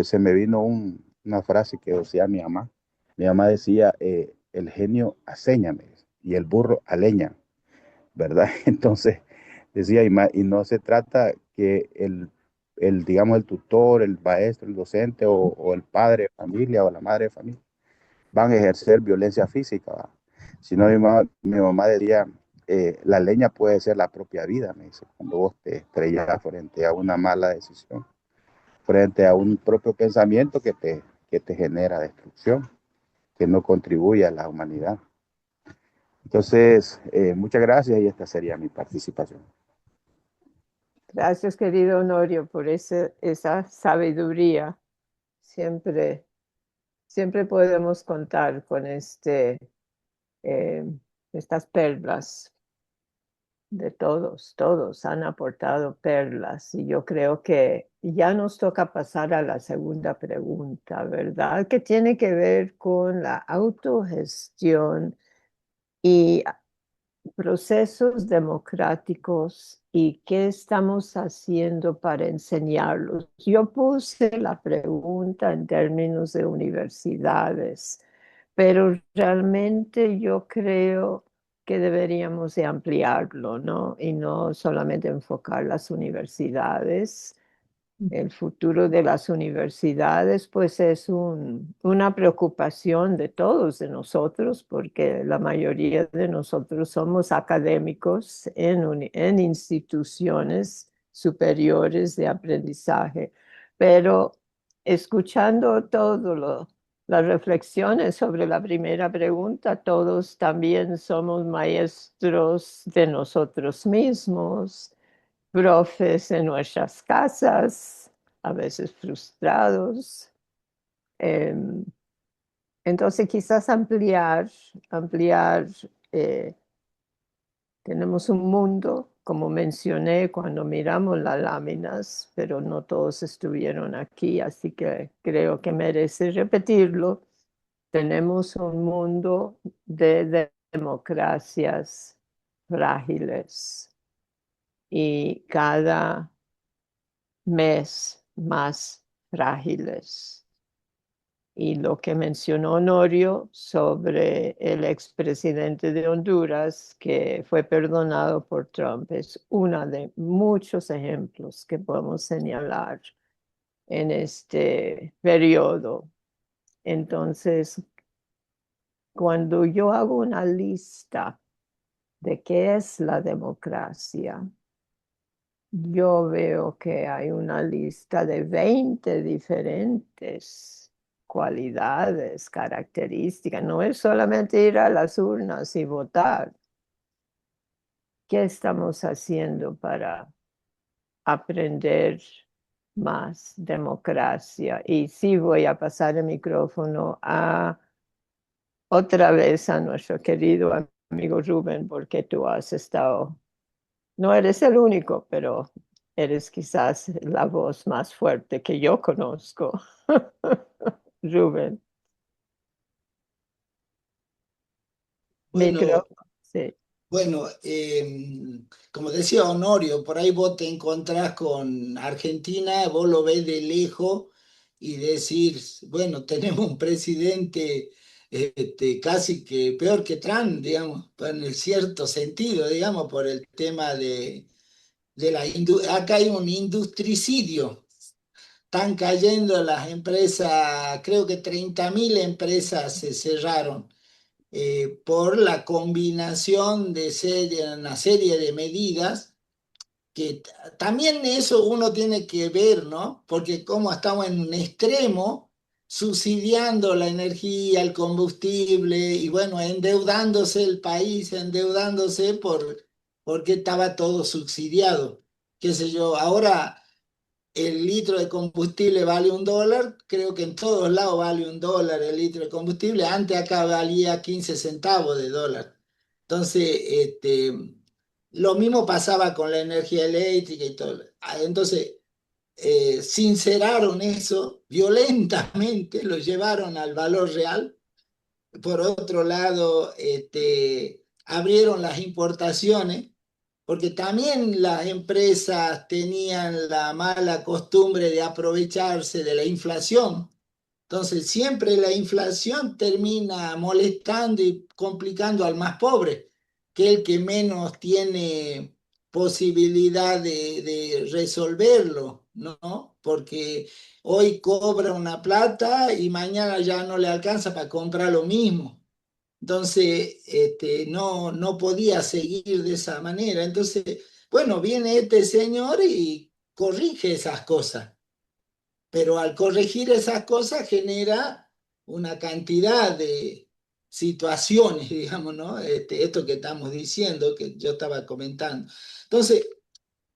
se me vino una frase que decía mi mamá. Mi mamá decía, el genio aséñame y el burro aleña, ¿verdad? Entonces decía, y no se trata que digamos, el tutor, el maestro, el docente o el padre de familia o la madre de familia van a ejercer violencia física, ¿va? Sino mi mamá decía, la leña puede ser la propia vida, me dice, cuando vos te estrellas frente a una mala decisión, frente a un propio pensamiento que te genera destrucción, que no contribuye a la humanidad. Entonces, muchas gracias y esta sería mi participación. Gracias, querido Honorio, por esa sabiduría. Siempre, siempre podemos contar con estas perlas de todos. Todos han aportado perlas y yo creo que ya nos toca pasar a la segunda pregunta, ¿verdad? Que tiene que ver con la autogestión y procesos democráticos y qué estamos haciendo para enseñarlos. Yo puse la pregunta en términos de universidades, pero realmente yo creo que deberíamos de ampliarlo, ¿no? Y no solamente enfocar las universidades. El futuro de las universidades, pues es una preocupación de todos de nosotros, porque la mayoría de nosotros somos académicos en instituciones superiores de aprendizaje. Pero escuchando las reflexiones sobre la primera pregunta, todos también somos maestros de nosotros mismos, profes en nuestras casas, a veces frustrados. Em, entonces quizás ampliar, eh, tenemos un mundo, como mencioné cuando miramos las láminas, pero no todos estuvieron aquí, así que creo que merece repetirlo. tenemos un mundo de democracias frágiles y cada mes más frágiles. Y lo que mencionó Honorio sobre el expresidente de Honduras, que fue perdonado por Trump, es uno de muchos ejemplos que podemos señalar en este periodo. Entonces, cuando yo hago una lista de qué es la democracia, yo veo que hay una lista de 20 diferentes cualidades, características. No es solamente ir a las urnas y votar. ¿Qué estamos haciendo para aprender más democracia? Y sí voy a pasar el micrófono otra vez a nuestro querido amigo Rubén, porque tú has estado, no eres el único, pero eres quizás la voz más fuerte que yo conozco. Rubén, Bueno, micrófono, sí. bueno, como decía Honorio, por ahí vos te encontrás con Argentina, vos lo ves de lejos y decís, bueno, tenemos un presidente casi que peor que Trump, digamos, en el cierto sentido, digamos, por el tema acá hay un industricidio. Están cayendo las empresas, creo que 30.000 empresas se cerraron por la combinación de una serie de medidas que también eso uno tiene que ver, ¿no? Porque como estamos en un extremo, subsidiando la energía, el combustible y bueno, endeudándose el país, endeudándose porque estaba todo subsidiado. Qué sé yo, ahora el litro de combustible vale $1, creo que en todos lados vale $1 el litro de combustible, antes acá valía 15 centavos de dólar. Entonces, lo mismo pasaba con la energía eléctrica y todo. Entonces, sinceraron eso violentamente, lo llevaron al valor real. Por otro lado, abrieron las importaciones porque también las empresas tenían la mala costumbre de aprovecharse de la inflación. Entonces, siempre la inflación termina molestando y complicando al más pobre, que el que menos tiene posibilidad de resolverlo, ¿no? Porque hoy cobra una plata y mañana ya no le alcanza para comprar lo mismo. Entonces, no podía seguir de esa manera. Entonces, bueno, viene este señor y corrige esas cosas, pero al corregir esas cosas genera una cantidad de situaciones, digamos, ¿no? Esto que estamos diciendo, que yo estaba comentando. Entonces,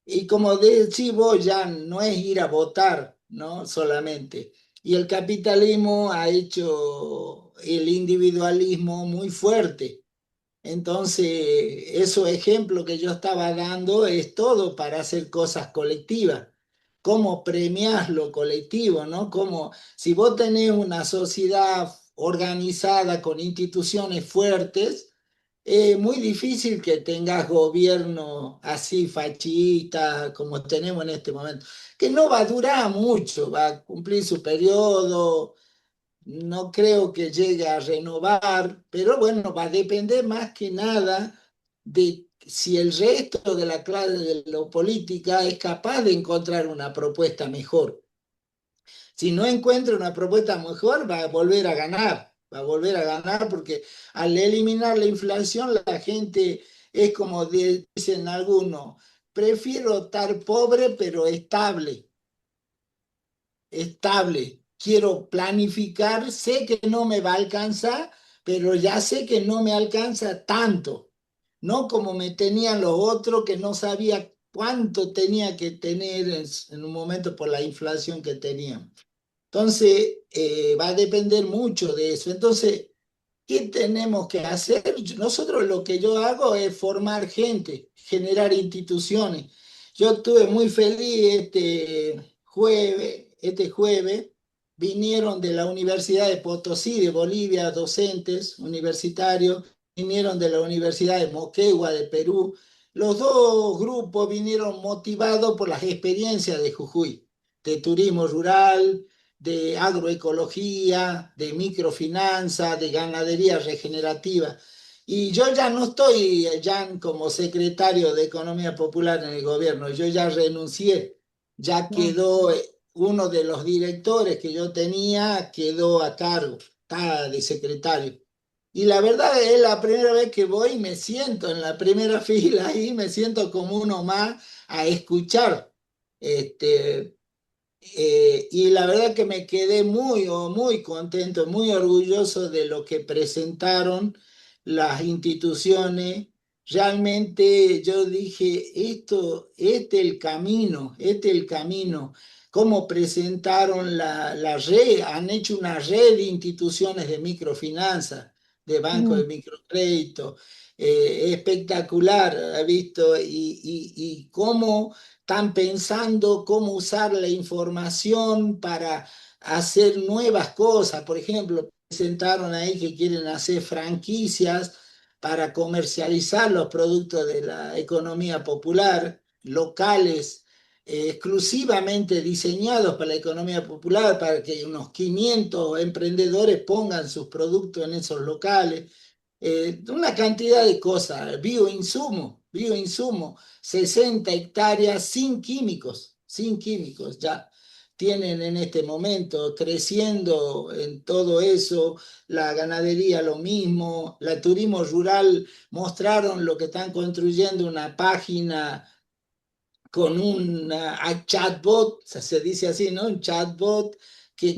y como decís vos, ya no es ir a votar, ¿no? Solamente. Y el capitalismo ha hecho el individualismo muy fuerte. Entonces, esos ejemplos que yo estaba dando es todo para hacer cosas colectivas. ¿Cómo premias lo colectivo, no? Como si vos tenés una sociedad organizada con instituciones fuertes, es muy difícil que tengas gobierno así fachista como tenemos en este momento, que no va a durar mucho, va a cumplir su periodo, no creo que llegue a renovar, pero bueno, va a depender más que nada de si el resto de la clase de la política es capaz de encontrar una propuesta mejor. Si no encuentra una propuesta mejor, va a volver a ganar, va a volver a ganar porque al eliminar la inflación, la gente es como dicen algunos, prefiero estar pobre pero estable, estable. Quiero planificar, sé que no me va a alcanzar, pero ya sé que no me alcanza tanto, no como me tenían los otros que no sabía cuánto tenía que tener en un momento por la inflación que tenían. Entonces, va a depender mucho de eso. Entonces, ¿qué tenemos que hacer? Nosotros lo que yo hago es formar gente, generar instituciones. Yo estuve muy feliz este jueves vinieron de la Universidad de Potosí, de Bolivia, docentes universitarios, vinieron de la Universidad de Moquegua, de Perú. Los dos grupos vinieron motivados por las experiencias de Jujuy, de turismo rural, de agroecología, de microfinanza, de ganadería regenerativa. Y yo ya no estoy ya como secretario de Economía Popular en el gobierno, yo ya renuncié, ya quedó uno de los directores que yo tenía, quedó a cargo, está de secretario. Y la verdad es la primera vez que voy y me siento en la primera fila y me siento como uno más a escuchar. Este, y la verdad que me quedé muy contento, muy orgulloso de lo que presentaron las instituciones. Realmente yo dije, este es el camino, este es el camino. Cómo presentaron la red, han hecho una red de instituciones de microfinanza, de bancos de microcrédito, espectacular, ¿ha visto? Y cómo están pensando cómo usar la información para hacer nuevas cosas. Por ejemplo, presentaron ahí que quieren hacer franquicias para comercializar los productos de la economía popular, locales, exclusivamente diseñados para la economía popular, para que unos 500 emprendedores pongan sus productos en esos locales. Una cantidad de cosas, bioinsumo, 60 hectáreas sin químicos, ya tienen en este momento creciendo en todo eso, la ganadería lo mismo, la turismo rural mostraron lo que están construyendo, una página con un chatbot, se dice así, ¿no? Un chatbot que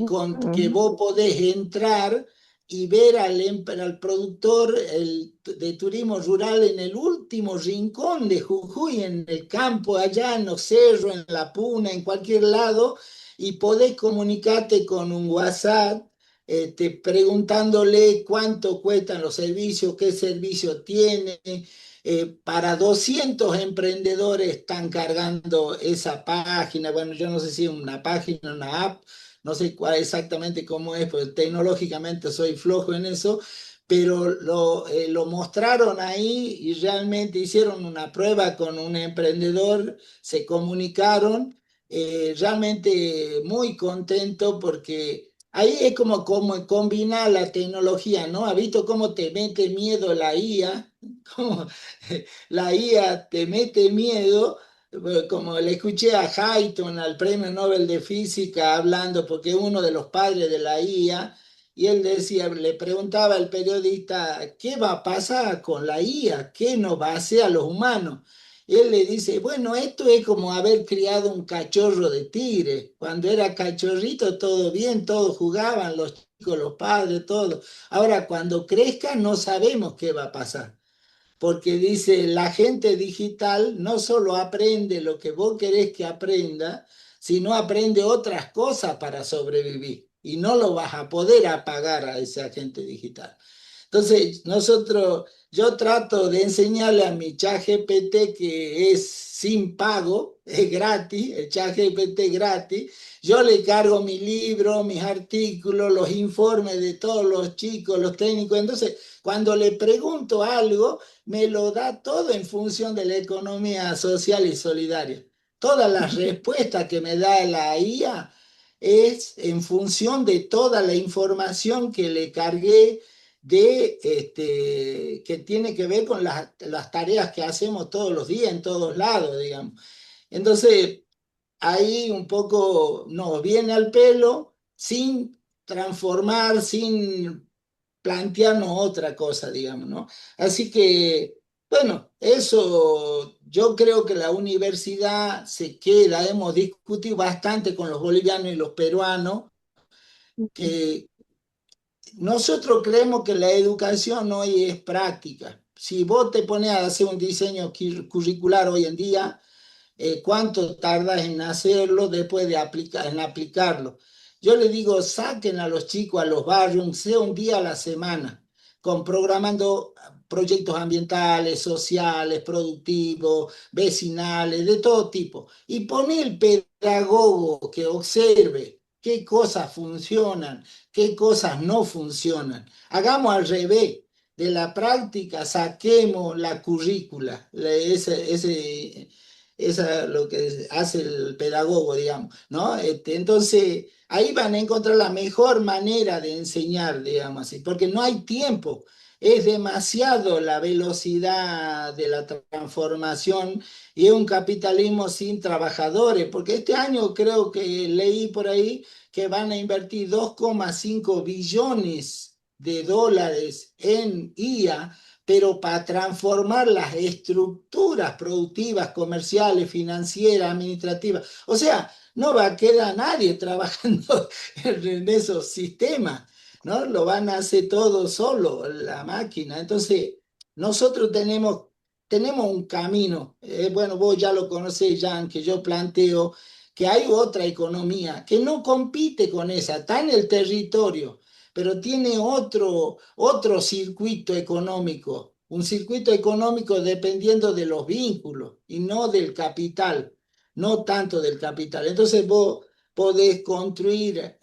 vos podés entrar y ver al productor de turismo rural en el último rincón de Jujuy, en el campo, allá en los cerros, en la puna, en cualquier lado, y podés comunicarte con un WhatsApp. Preguntándole cuánto cuestan los servicios, qué servicio tiene, para 200 emprendedores están cargando esa página. Bueno, yo no sé si es una página, una app, no sé cuál exactamente cómo es, porque tecnológicamente soy flojo en eso, pero lo mostraron ahí y realmente hicieron una prueba con un emprendedor, se comunicaron, realmente muy contento porque ahí es como combinar la tecnología, ¿no? ¿Has visto cómo te mete miedo la IA? ¿Cómo la IA te mete miedo? Como le escuché a Hayton, al Premio Nobel de Física, hablando, porque es uno de los padres de la IA, y él decía, le preguntaba al periodista, ¿qué va a pasar con la IA? ¿Qué nos va a hacer a los humanos? Él le dice, bueno, esto es como haber criado un cachorro de tigre. Cuando era cachorrito, todo bien, todos jugaban, los chicos, los padres, todo. Ahora, cuando crezca, no sabemos qué va a pasar. Porque dice, la gente digital no solo aprende lo que vos querés que aprenda, sino aprende otras cosas para sobrevivir. Y no lo vas a poder apagar a ese agente digital. Entonces, yo trato de enseñarle a mi ChatGPT que es sin pago, es gratis, el ChatGPT gratis. Yo le cargo mi libro, mis artículos, los informes de todos los chicos, los técnicos. Entonces, cuando le pregunto algo, me lo da todo en función de la economía social y solidaria. Todas las respuestas que me da la IA es en función de toda la información que le cargué que tiene que ver con las tareas que hacemos todos los días en todos lados, digamos. Entonces, ahí un poco nos viene al pelo sin transformar, sin plantearnos otra cosa, digamos, ¿no? Así que, bueno, eso yo creo que la universidad se queda, hemos discutido bastante con los bolivianos y los peruanos, que nosotros creemos que la educación hoy es práctica. Si vos te pones a hacer un diseño curricular hoy en día, ¿cuánto tardas en hacerlo después de en aplicarlo? Yo le digo, saquen a los chicos a los barrios, sea un día a la semana, con programando proyectos ambientales, sociales, productivos, vecinales, de todo tipo. Y pone el pedagogo que observe qué cosas funcionan, qué cosas no funcionan. Hagamos al revés. De la práctica saquemos la currícula, esa lo que hace el pedagogo, digamos, ¿no? Entonces, ahí van a encontrar la mejor manera de enseñar, digamos así, porque no hay tiempo. Es demasiado la velocidad de la transformación y es un capitalismo sin trabajadores, porque este año creo que leí por ahí que van a invertir 2,5 billones de dólares en IA, pero para transformar las estructuras productivas, comerciales, financieras, administrativas. O sea, no va a quedar nadie trabajando en esos sistemas, ¿no? Lo van a hacer todo solo, la máquina. Entonces, nosotros tenemos un camino. Bueno, vos ya lo conocés, Jan, que yo planteo que hay otra economía que no compite con esa, está en el territorio, pero tiene otro circuito económico, un circuito económico dependiendo de los vínculos y no del capital, no tanto del capital. Entonces vos podés construir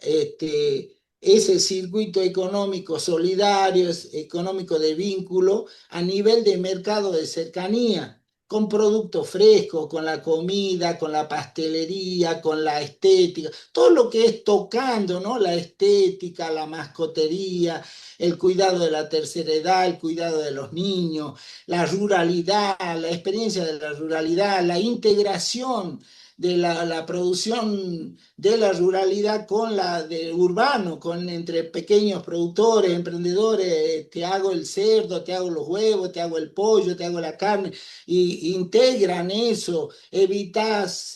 ese circuito económico solidario, económico de vínculo a nivel de mercado de cercanía, con productos frescos, con la comida, con la pastelería, con la estética, todo lo que es tocando, ¿no? La estética, la mascotería, el cuidado de la tercera edad, el cuidado de los niños, la ruralidad, la experiencia de la ruralidad, la integración de la producción de la ruralidad con la de urbano, entre pequeños productores, emprendedores, te hago el cerdo, te hago los huevos, te hago el pollo, te hago la carne, y integran eso, evitas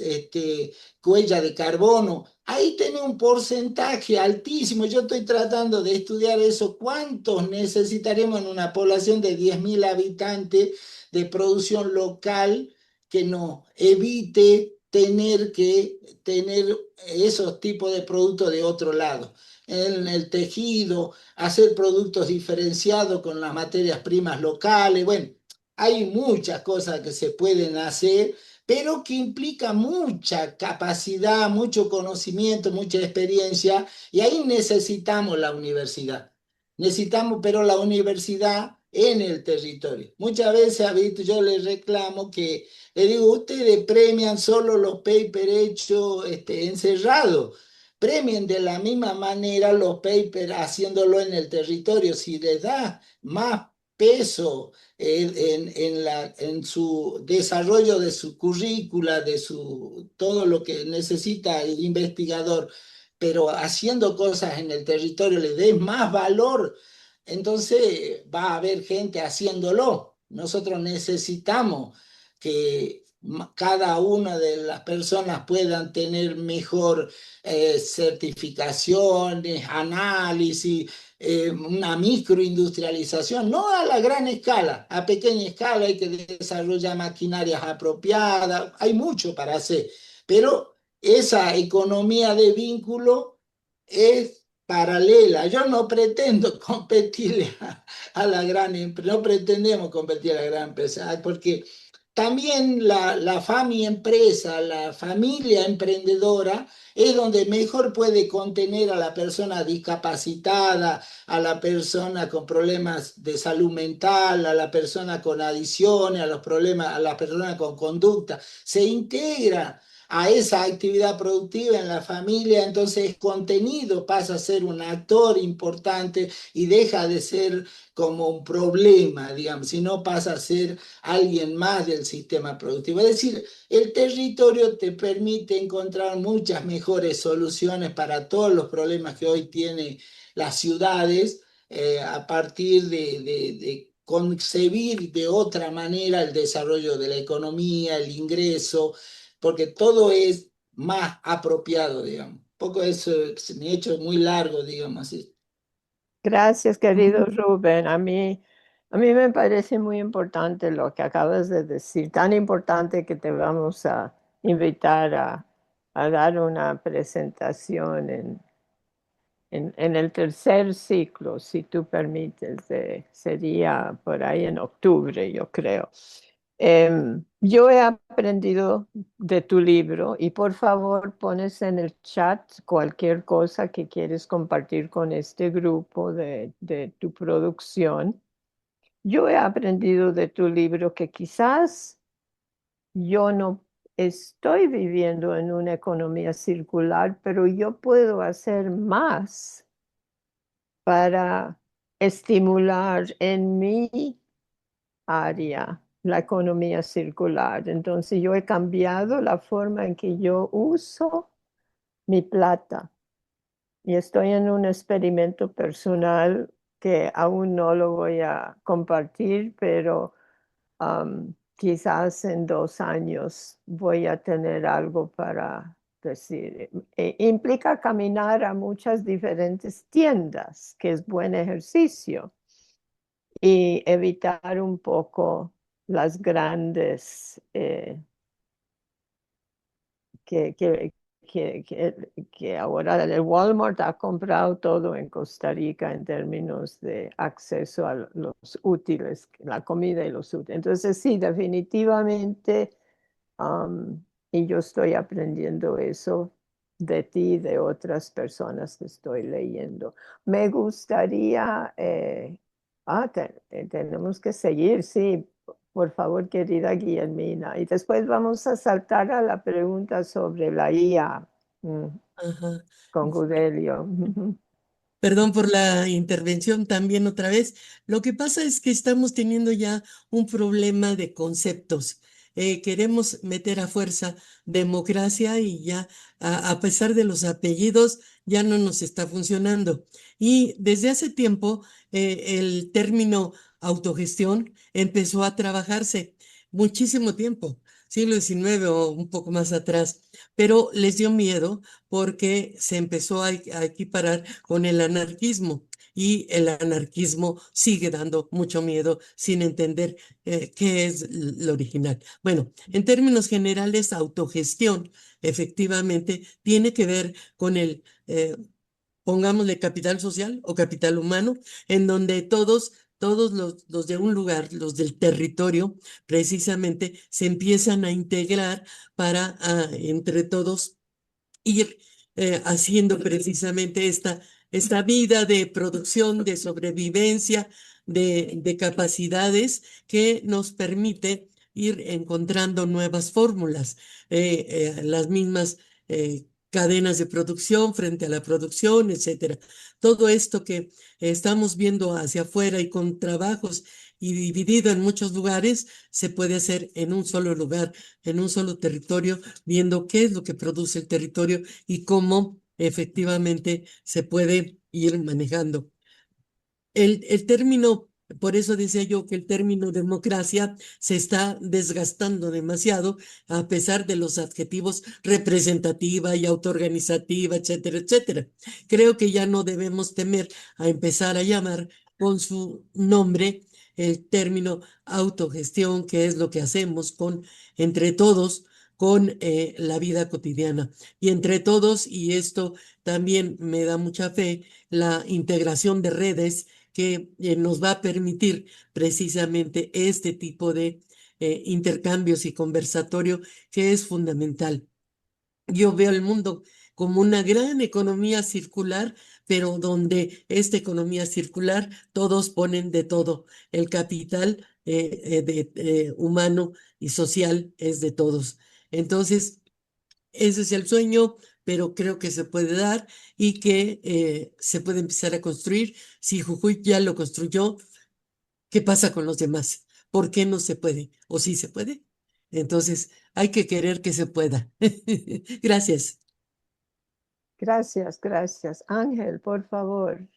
huella de carbono. Ahí tiene un porcentaje altísimo. Yo estoy tratando de estudiar eso. ¿Cuántos necesitaremos en una población de 10.000 habitantes de producción local que nos evite tener que tener esos tipos de productos de otro lado? En el tejido, hacer productos diferenciados con las materias primas locales. Bueno, hay muchas cosas que se pueden hacer, pero que implica mucha capacidad, mucho conocimiento, mucha experiencia, y ahí necesitamos la universidad. Necesitamos, pero la universidad en el territorio. Muchas veces, ha visto, yo les reclamo que, le digo, ustedes premian solo los papers hechos encerrados. Premien de la misma manera los papers haciéndolo en el territorio. Si les da más peso en su desarrollo de su currícula, todo lo que necesita el investigador, pero haciendo cosas en el territorio le dé más valor, entonces va a haber gente haciéndolo. Nosotros necesitamos que cada una de las personas puedan tener mejor certificaciones, análisis, una microindustrialización, no a la gran escala, a pequeña escala hay que desarrollar maquinarias apropiadas, hay mucho para hacer, pero esa economía de vínculo es paralela. Yo no pretendo competirle a la gran empresa, no pretendemos competir a la gran empresa, porque también la empresa, la familia emprendedora, es donde mejor puede contener a la persona discapacitada, a la persona con problemas de salud mental, a la persona con adicciones, a los problemas, a la persona con conducta. Se integra a esa actividad productiva en la familia, entonces contenido pasa a ser un actor importante y deja de ser como un problema, digamos, sino pasa a ser alguien más del sistema productivo. Es decir, el territorio te permite encontrar muchas mejores soluciones para todos los problemas que hoy tienen las ciudades a partir de concebir de otra manera el desarrollo de la economía, el ingreso, porque todo es más apropiado, digamos. Un poco eso se me ha hecho muy largo, digamos así. Gracias, querido Rubén. A mí me parece muy importante lo que acabas de decir, tan importante que te vamos a invitar a dar una presentación en el tercer ciclo, si tú permites, sería por ahí en octubre, yo creo. Yo he aprendido de tu libro y por favor pones en el chat cualquier cosa que quieres compartir con este grupo de tu producción. Yo he aprendido de tu libro que quizás yo no estoy viviendo en una economía circular, pero yo puedo hacer más para estimular en mi área la economía circular. Entonces yo he cambiado la forma en que yo uso mi plata y estoy en un experimento personal que aún no lo voy a compartir, pero quizás en 2 años voy a tener algo para decir. Implica caminar a muchas diferentes tiendas, que es buen ejercicio, y evitar un poco las grandes que, que, que ahora el Walmart ha comprado todo en Costa Rica en términos de acceso a los útiles, la comida y los útiles. Entonces sí, definitivamente, y yo estoy aprendiendo eso de ti y de otras personas que estoy leyendo. Me gustaría, tenemos que seguir, sí, por favor, querida Guillermina. Y después vamos a saltar a la pregunta sobre la IA Ajá. con Gudelio. Perdón por la intervención también otra vez. Lo que pasa es que estamos teniendo ya un problema de conceptos. Queremos meter a fuerza democracia y ya, a pesar de los apellidos, ya no nos está funcionando. Y desde hace tiempo, el término autogestión empezó a trabajarse muchísimo tiempo, siglo XIX o un poco más atrás, pero les dio miedo porque se empezó a equiparar con el anarquismo y el anarquismo sigue dando mucho miedo sin entender qué es lo original. Bueno, en términos generales, autogestión efectivamente tiene que ver con pongámosle capital social o capital humano, en donde todos los de un lugar, los del territorio, precisamente se empiezan a integrar para entre todos ir haciendo precisamente esta vida de producción, de sobrevivencia, de capacidades que nos permite ir encontrando nuevas fórmulas, las mismas cadenas de producción frente a la producción, etcétera. Todo esto que estamos viendo hacia afuera y con trabajos y dividido en muchos lugares, se puede hacer en un solo lugar, en un solo territorio, viendo qué es lo que produce el territorio y cómo efectivamente se puede ir manejando. El término, por eso decía yo que el término democracia se está desgastando demasiado a pesar de los adjetivos representativa y autoorganizativa, etcétera, etcétera. Creo que ya no debemos temer a empezar a llamar con su nombre el término autogestión, que es lo que hacemos entre todos con la vida cotidiana. Y entre todos, y esto también me da mucha fe, la integración de redes que nos va a permitir precisamente este tipo de intercambios y conversatorio que es fundamental. Yo veo el mundo como una gran economía circular, pero donde esta economía circular todos ponen de todo. El capital humano y social es de todos. Entonces, ese es el sueño, pero creo que se puede dar y que se puede empezar a construir. Si Jujuy ya lo construyó, ¿qué pasa con los demás? ¿Por qué no se puede? ¿O sí se puede? Entonces, hay que querer que se pueda. Gracias. Gracias, gracias. Ángel, por favor,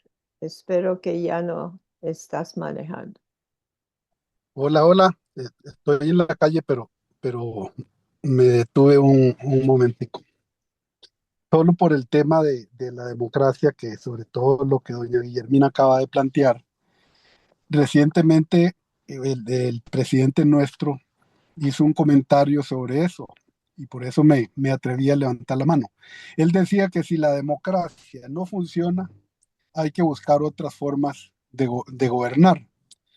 espero que ya no estás manejando. Hola, hola. Estoy en la calle, pero me detuve un momentico. Solo por el tema de la democracia, que sobre todo lo que doña Guillermina acaba de plantear. Recientemente, el presidente nuestro hizo un comentario sobre eso y por eso me atreví a levantar la mano. Él decía que si la democracia no funciona, hay que buscar otras formas de gobernar.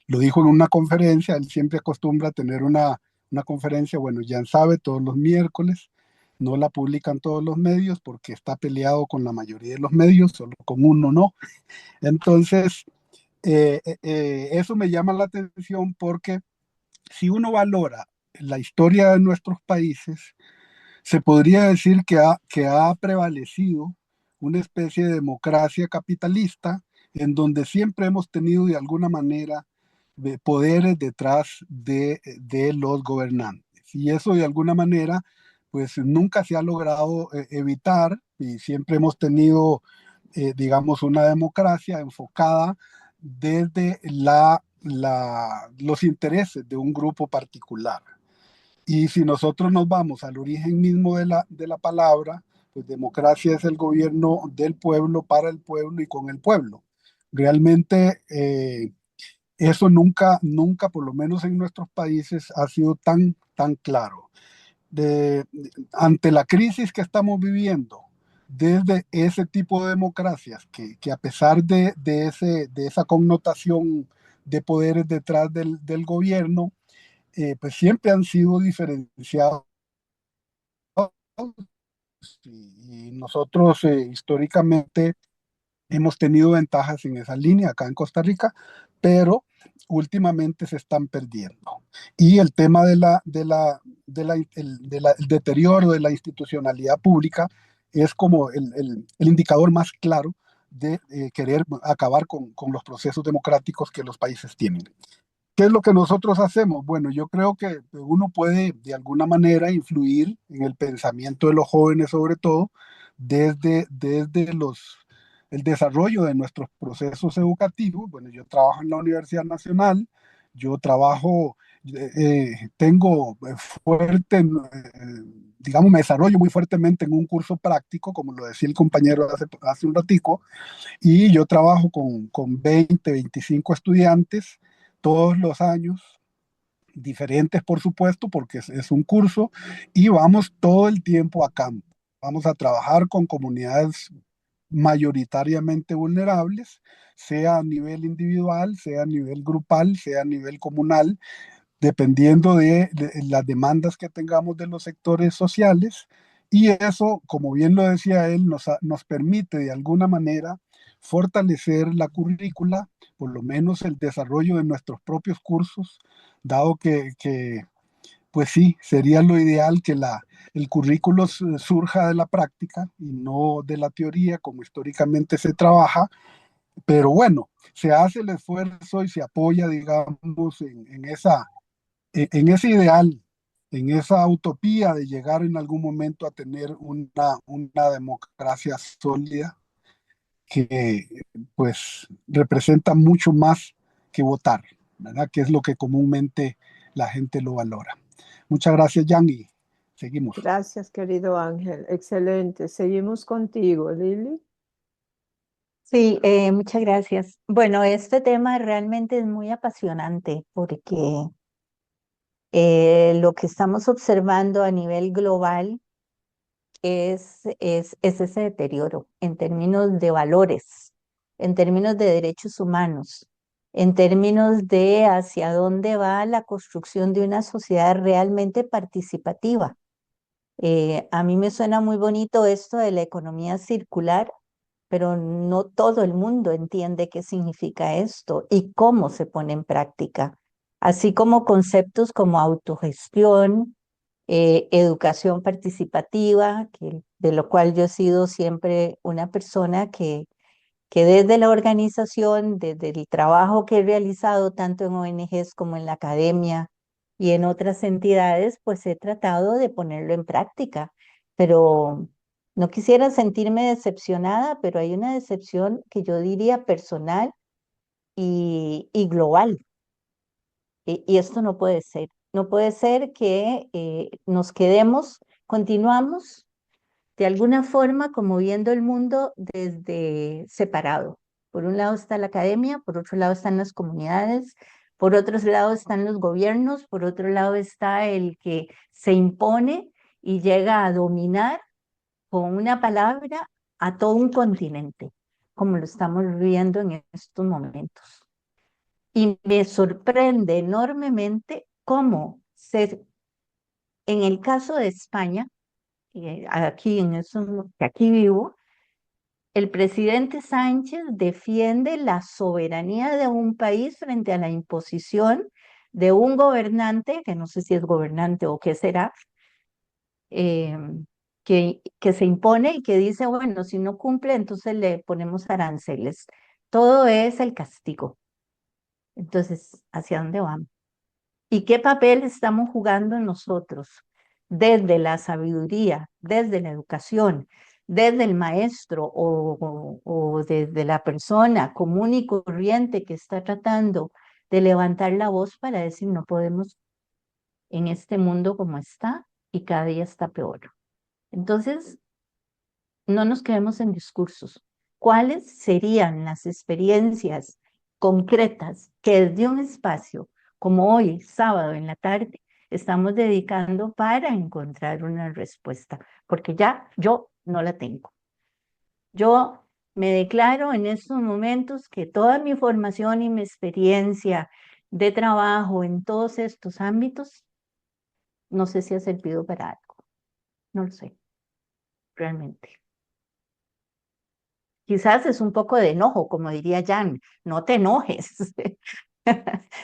Lo dijo en una conferencia, él siempre acostumbra tener una una conferencia, bueno, ya sabe, todos los miércoles. No la publican todos los medios porque está peleado con la mayoría de los medios, solo con uno no. Entonces, eso me llama la atención porque si uno valora la historia de nuestros países, se podría decir que ha prevalecido una especie de democracia capitalista en donde siempre hemos tenido de alguna manera poderes detrás de los gobernantes. Y eso de alguna manera, pues nunca se ha logrado evitar y siempre hemos tenido, digamos, una democracia enfocada desde los intereses de un grupo particular. Y si nosotros nos vamos al origen mismo de la palabra, pues democracia es el gobierno del pueblo, para el pueblo y con el pueblo. Realmente eso nunca, por lo menos en nuestros países, ha sido tan claro. Ante la crisis que estamos viviendo, desde ese tipo de democracias, que a pesar de esa connotación de poderes detrás del gobierno, pues siempre han sido diferenciados y nosotros históricamente hemos tenido ventajas en esa línea acá en Costa Rica, pero últimamente se están perdiendo. Y el tema el deterioro de la institucionalidad pública es como el indicador más claro de querer acabar con los procesos democráticos que los países tienen. ¿Qué es lo que nosotros hacemos? Bueno, yo creo que uno puede de alguna manera influir en el pensamiento de los jóvenes, sobre todo desde el desarrollo de nuestros procesos educativos. Bueno, yo trabajo en la Universidad Nacional, yo trabajo, tengo fuerte, digamos, me desarrollo muy fuertemente en un curso práctico, como lo decía el compañero hace un ratico, y yo trabajo con 20, 25 estudiantes todos los años, diferentes por supuesto, porque es un curso, y vamos todo el tiempo a campo. Vamos a trabajar con comunidades mayoritariamente vulnerables, sea a nivel individual, sea a nivel grupal, sea a nivel comunal, dependiendo de las demandas que tengamos de los sectores sociales. Y eso, como bien lo decía él, nos permite de alguna manera fortalecer la currícula, por lo menos el desarrollo de nuestros propios cursos, dado que pues sí, sería lo ideal que el currículo surja de la práctica y no de la teoría, como históricamente se trabaja, pero bueno, se hace el esfuerzo y se apoya, digamos, en ese ideal, en esa utopía de llegar en algún momento a tener una democracia sólida que pues representa mucho más que votar, ¿verdad? Que es lo que comúnmente la gente lo valora. Muchas gracias, Jan, y seguimos. Gracias, querido Ángel. Excelente. Seguimos contigo, Lili. Sí, muchas gracias. Bueno, este tema realmente es muy apasionante porque lo que estamos observando a nivel global es ese deterioro en términos de valores, en términos de derechos humanos, en términos de hacia dónde va la construcción de una sociedad realmente participativa. A mí me suena muy bonito esto de la economía circular, pero no todo el mundo entiende qué significa esto y cómo se pone en práctica, así como conceptos como autogestión, educación participativa, de lo cual yo he sido siempre una persona que desde la organización, desde el trabajo que he realizado tanto en ONGs como en la academia y en otras entidades, pues he tratado de ponerlo en práctica. Pero no quisiera sentirme decepcionada, pero hay una decepción que yo diría personal y global. Y esto no puede ser. No puede ser que nos quedemos, continuamos de alguna forma como viendo el mundo desde separado. Por un lado está la academia, por otro lado están las comunidades, por otro lado están los gobiernos, por otro lado está el que se impone y llega a dominar con una palabra a todo un continente, como lo estamos viendo en estos momentos. Y me sorprende enormemente cómo se En el caso de España, aquí en eso que aquí vivo, el presidente Sánchez defiende la soberanía de un país frente a la imposición de un gobernante, que no sé si es gobernante o qué será, eh, que se impone y que dice, bueno, si no cumple, entonces le ponemos aranceles. Todo es el castigo. Entonces, ¿hacia dónde vamos? ¿Y qué papel estamos jugando nosotros desde la sabiduría, desde la educación, desde el maestro o desde la persona común y corriente que está tratando de levantar la voz para decir no podemos en este mundo como está y cada día está peor? Entonces, no nos quedemos en discursos. ¿Cuáles serían las experiencias concretas que desde un espacio como hoy, sábado en la tarde, estamos dedicando para encontrar una respuesta? Porque ya yo no la tengo. Yo me declaro en estos momentos que toda mi formación y mi experiencia de trabajo en todos estos ámbitos, no sé si ha servido para algo. No lo sé, realmente. Quizás es un poco de enojo, como diría Jan, no te enojes.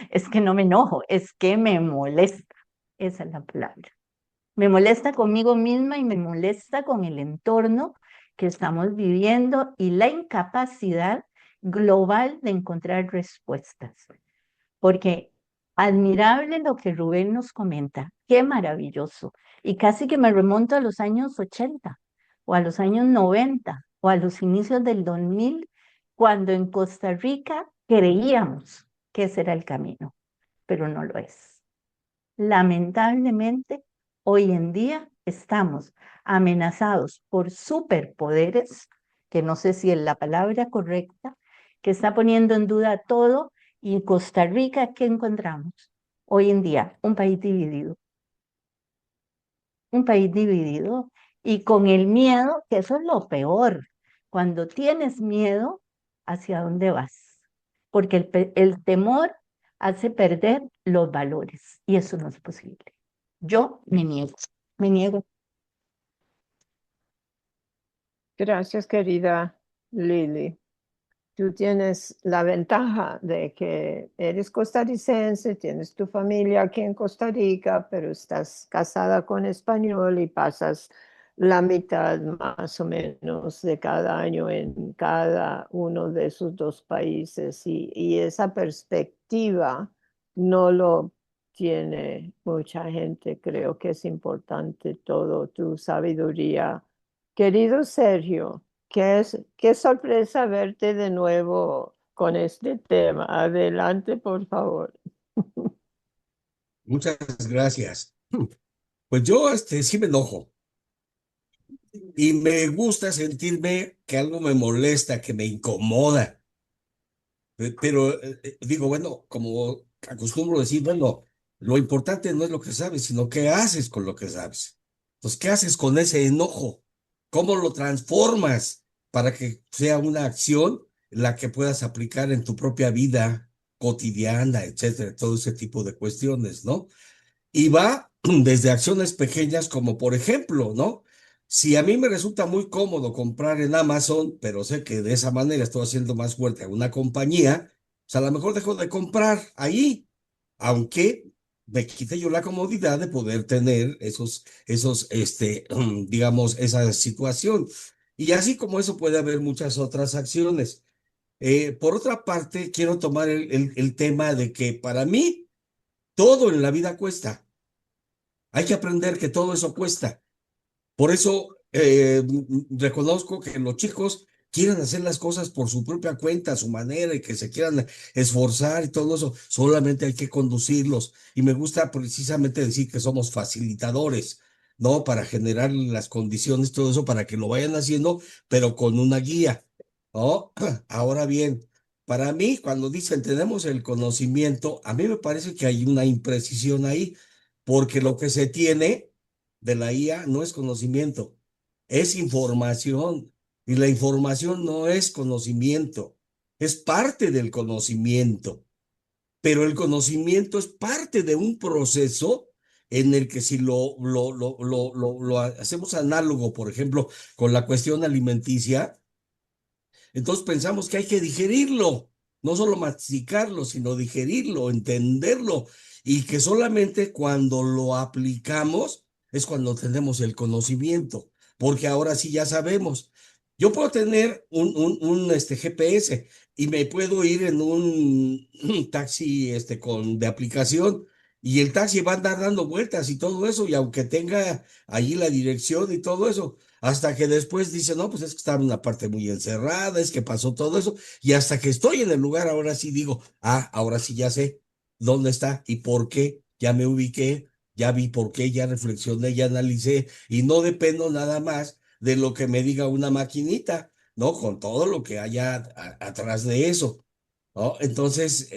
Es que no me enojo, es que me molesta. Esa es la palabra. Me molesta conmigo misma y me molesta con el entorno que estamos viviendo y la incapacidad global de encontrar respuestas. Porque admirable lo que Rubén nos comenta, qué maravilloso. Y casi que me remonto a los años 80 o a los años 90 o a los inicios del 2000, cuando en Costa Rica creíamos que ese era el camino, pero no lo es. Lamentablemente, hoy en día estamos amenazados por superpoderes, que no sé si es la palabra correcta, que está poniendo en duda todo. Y en Costa Rica, ¿qué encontramos? Hoy en día, un país dividido y con el miedo, que eso es lo peor. Cuando tienes miedo, ¿hacia dónde vas? Porque el temor hace perder los valores y eso no es posible. Yo me niego, me niego. Gracias, querida Lili. Tú tienes la ventaja de que eres costarricense, tienes tu familia aquí en Costa Rica, pero estás casada con español y pasas la mitad más o menos de cada año en cada uno de esos dos países. Y esa perspectiva no lo tiene mucha gente. Creo que es importante todo tu sabiduría. Querido Sergio. Qué sorpresa verte de nuevo con este tema. Adelante, por favor. Muchas gracias. Pues yo sí me enojo y me gusta sentirme que algo me molesta, que me incomoda. Pero digo, bueno, como acostumbro decir, bueno, lo importante no es lo que sabes, sino qué haces con lo que sabes. Entonces, ¿qué haces con ese enojo? ¿Cómo lo transformas para que sea una acción la que puedas aplicar en tu propia vida cotidiana, etcétera, todo ese tipo de cuestiones, ¿no? Y va desde acciones pequeñas como por ejemplo, ¿no? Si a mí me resulta muy cómodo comprar en Amazon, pero sé que de esa manera estoy haciendo más fuerte a una compañía, pues a lo mejor dejo de comprar ahí, aunque me quite yo la comodidad de poder tener digamos, esa situación. Y así como eso puede haber muchas otras acciones. Por otra parte, quiero tomar el tema de que para mí todo en la vida cuesta. Hay que aprender que todo eso cuesta. Por eso reconozco que los chicos quieren hacer las cosas por su propia cuenta, a su manera, y que se quieran esforzar y todo eso. Solamente hay que conducirlos. Y me gusta precisamente decir que somos facilitadores, ¿no? Para generar las condiciones, todo eso, para que lo vayan haciendo, pero con una guía, ¿no? Ahora bien, para mí, cuando dicen tenemos el conocimiento, a mí me parece que hay una imprecisión ahí, porque lo que se tiene de la IA no es conocimiento, es información. Y la información no es conocimiento, es parte del conocimiento. Pero el conocimiento es parte de un proceso en el que si lo hacemos análogo, por ejemplo, con la cuestión alimenticia, entonces pensamos que hay que digerirlo, no solo masticarlo, sino digerirlo, entenderlo, y que solamente cuando lo aplicamos es cuando tenemos el conocimiento, porque ahora sí ya sabemos. Yo puedo tener un GPS y me puedo ir en un taxi de aplicación y el taxi va a andar dando vueltas y todo eso, y aunque tenga allí la dirección y todo eso, hasta que después dice, no, pues es que estaba en una parte muy encerrada, es que pasó todo eso, y hasta que estoy en el lugar, ahora sí digo, ahora sí ya sé dónde está y por qué, ya me ubiqué, ya vi por qué, ya reflexioné, ya analicé, y no dependo nada más de lo que me diga una maquinita, ¿no? Con todo lo que haya atrás de eso. ¿No? Entonces,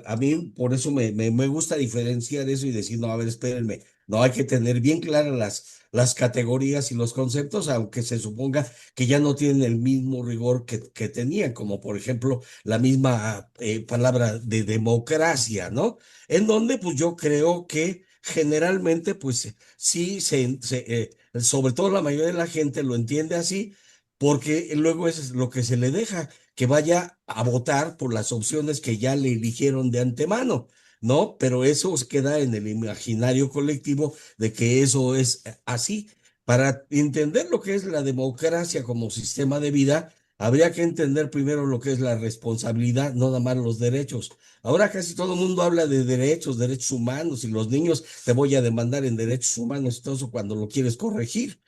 a mí por eso me gusta diferenciar eso y decir, no, a ver, espérenme, no hay que tener bien claras las categorías y los conceptos, aunque se suponga que ya no tienen el mismo rigor que tenían, como por ejemplo la misma palabra de democracia, ¿no? En donde pues yo creo que generalmente pues sí, sobre todo la mayoría de la gente lo entiende así, porque luego es lo que se le deja que vaya a votar por las opciones que ya le eligieron de antemano, ¿no? Pero eso se queda en el imaginario colectivo de que eso es así. Para entender lo que es la democracia como sistema de vida, habría que entender primero lo que es la responsabilidad, no nada más los derechos. Ahora casi todo el mundo habla de derechos humanos, y los niños te voy a demandar en derechos humanos y todo eso cuando lo quieres corregir.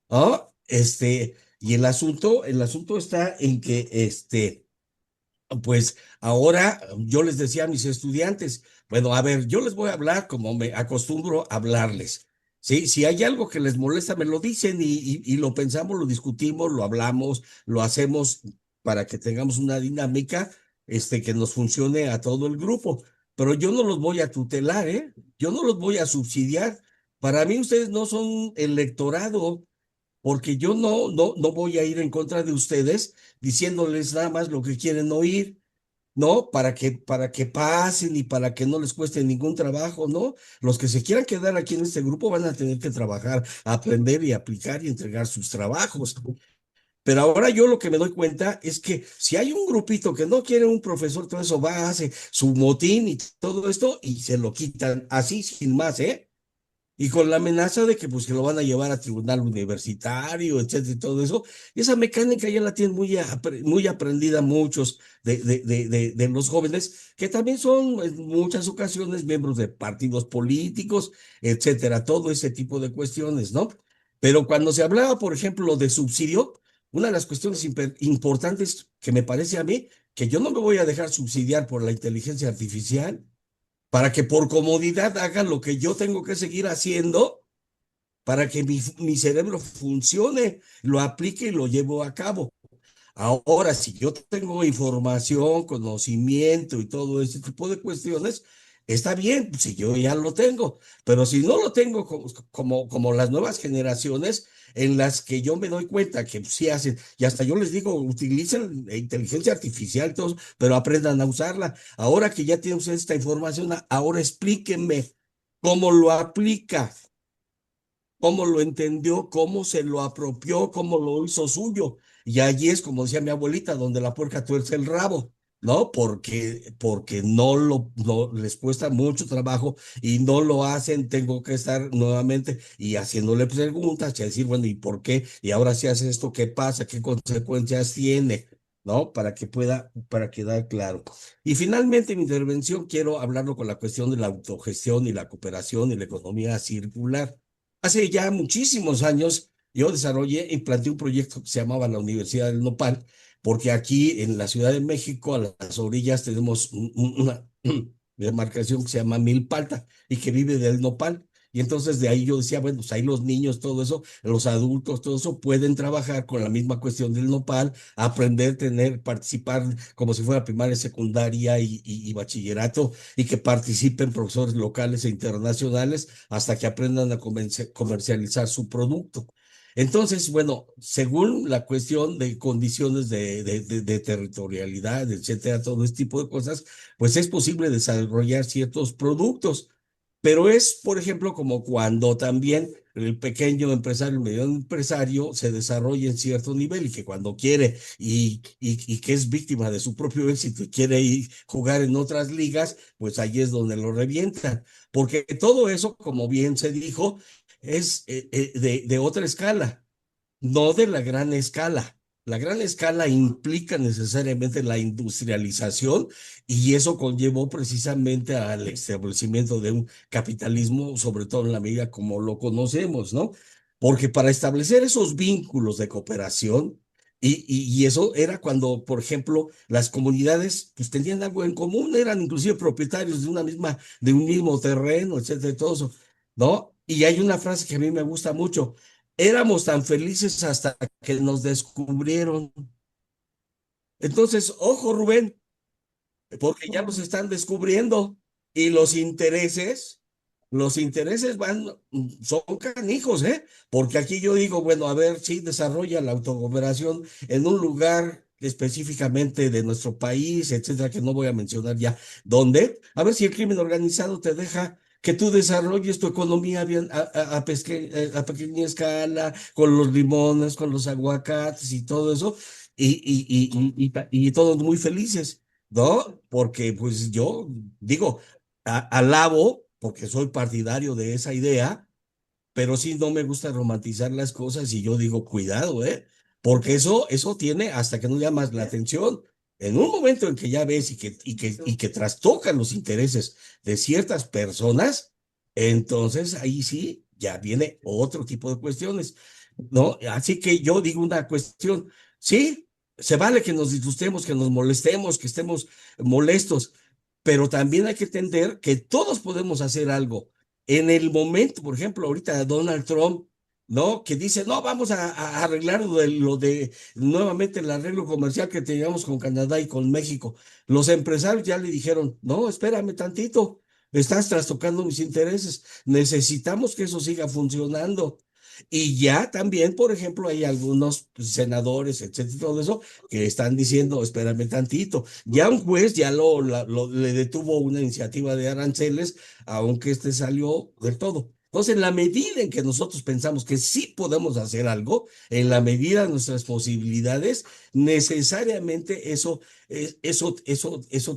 ¿Ah? Y el asunto está en que, pues ahora yo les decía a mis estudiantes, bueno, a ver, yo les voy a hablar como me acostumbro a hablarles. Sí, si hay algo que les molesta, me lo dicen y lo pensamos, lo discutimos, lo hablamos, lo hacemos para que tengamos una dinámica, que nos funcione a todo el grupo. Pero yo no los voy a tutelar, ¿eh? Yo no los voy a subsidiar. Para mí ustedes no son electorado, porque yo no voy a ir en contra de ustedes diciéndoles nada más lo que quieren oír, ¿no? Para que pasen y para que no les cueste ningún trabajo, ¿no? Los que se quieran quedar aquí en este grupo van a tener que trabajar, aprender y aplicar y entregar sus trabajos. Pero ahora yo lo que me doy cuenta es que si hay un grupito que no quiere un profesor, todo eso va, hace su motín y todo esto y se lo quitan así sin más, ¿eh? Y con la amenaza de que pues que lo van a llevar a tribunal universitario, etcétera, y todo eso. Y esa mecánica ya la tienen muy aprendida muchos de los jóvenes, que también son en muchas ocasiones miembros de partidos políticos, etcétera, todo ese tipo de cuestiones, ¿no? Pero cuando se hablaba, por ejemplo, de subsidio, una de las cuestiones importantes que me parece a mí, que yo no me voy a dejar subsidiar por la inteligencia artificial, para que por comodidad haga lo que yo tengo que seguir haciendo para que mi cerebro funcione, lo aplique y lo llevo a cabo. Ahora, si yo tengo información, conocimiento y todo ese tipo de cuestiones, está bien, si yo ya lo tengo, pero si no lo tengo como las nuevas generaciones en las que yo me doy cuenta que sí hacen, y hasta yo les digo, utilicen la inteligencia artificial, todos, pero aprendan a usarla. Ahora que ya tienen ustedes esta información, ahora explíquenme cómo lo aplica, cómo lo entendió, cómo se lo apropió, cómo lo hizo suyo. Y allí es, como decía mi abuelita, donde la puerca tuerce el rabo, ¿no? Porque no les cuesta mucho trabajo y no lo hacen, tengo que estar nuevamente y haciéndole preguntas y decir, bueno, ¿y por qué? Y ahora si hace esto, ¿qué pasa? ¿Qué consecuencias tiene? ¿No? Para quedar claro. Y finalmente, en mi intervención quiero hablarlo con la cuestión de la autogestión y la cooperación y la economía circular. Hace ya muchísimos años yo desarrollé y planteé un proyecto que se llamaba la Universidad del Nopal, porque aquí en la Ciudad de México, a las orillas, tenemos una demarcación que se llama Milpalta y que vive del nopal. Y entonces de ahí yo decía, bueno, pues ahí los niños, todo eso, los adultos, todo eso, pueden trabajar con la misma cuestión del nopal, aprender, participar como si fuera primaria, secundaria y bachillerato, y que participen profesores locales e internacionales hasta que aprendan a comercializar su producto. Entonces, bueno, según la cuestión de condiciones de territorialidad, etcétera, todo este tipo de cosas, pues es posible desarrollar ciertos productos. Pero es, por ejemplo, como cuando también el pequeño empresario, el mediano empresario se desarrolla en cierto nivel y que cuando quiere y que es víctima de su propio éxito y quiere ir jugar en otras ligas, pues ahí es donde lo revientan. Porque todo eso, como bien se dijo, es de otra escala, no de la gran escala. La gran escala implica necesariamente la industrialización y eso conllevó precisamente al establecimiento de un capitalismo, sobre todo en la medida como lo conocemos, ¿no? Porque para establecer esos vínculos de cooperación, y eso era cuando, por ejemplo, las comunidades pues tenían algo en común, eran inclusive propietarios de un mismo terreno, etcétera, y todo eso, ¿no? Y hay una frase que a mí me gusta mucho: éramos tan felices hasta que nos descubrieron. Entonces, ojo, Rubén, porque ya los están descubriendo y los intereses son canijos, ¿eh? Porque aquí yo digo, bueno, a ver, si desarrolla la autogobernación en un lugar específicamente de nuestro país, etcétera, que no voy a mencionar ya dónde, a ver si el crimen organizado te deja que tú desarrolles tu economía bien a pequeña escala, con los limones, con los aguacates y todo eso, y todos muy felices. ¿No? Porque pues yo digo, alabo, porque soy partidario de esa idea, pero sí no me gusta romantizar las cosas y yo digo, cuidado, ¿eh? Porque eso tiene hasta que no llamas la atención. En un momento en que ya ves y que trastocan los intereses de ciertas personas, entonces ahí sí ya viene otro tipo de cuestiones, ¿no? Así que yo digo una cuestión, sí, se vale que nos disgustemos, que nos molestemos, que estemos molestos, pero también hay que entender que todos podemos hacer algo. En el momento, por ejemplo, ahorita Donald Trump, ¿no? Que dice, no, vamos a arreglar nuevamente el arreglo comercial que teníamos con Canadá y con México. Los empresarios ya le dijeron, no, espérame tantito, estás trastocando mis intereses, necesitamos que eso siga funcionando. Y ya también, por ejemplo, hay algunos senadores, etcétera, y todo eso, que están diciendo, espérame tantito. Ya un juez ya le detuvo una iniciativa de aranceles, aunque este salió del todo. Entonces, en la medida en que nosotros pensamos que sí podemos hacer algo, en la medida de nuestras posibilidades, necesariamente eso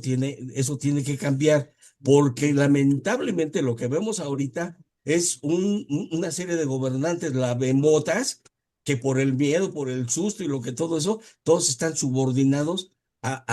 tiene que cambiar, porque lamentablemente lo que vemos ahorita es una serie de gobernantes lamemotas que por el miedo, por el susto y lo que todo eso, todos están subordinados al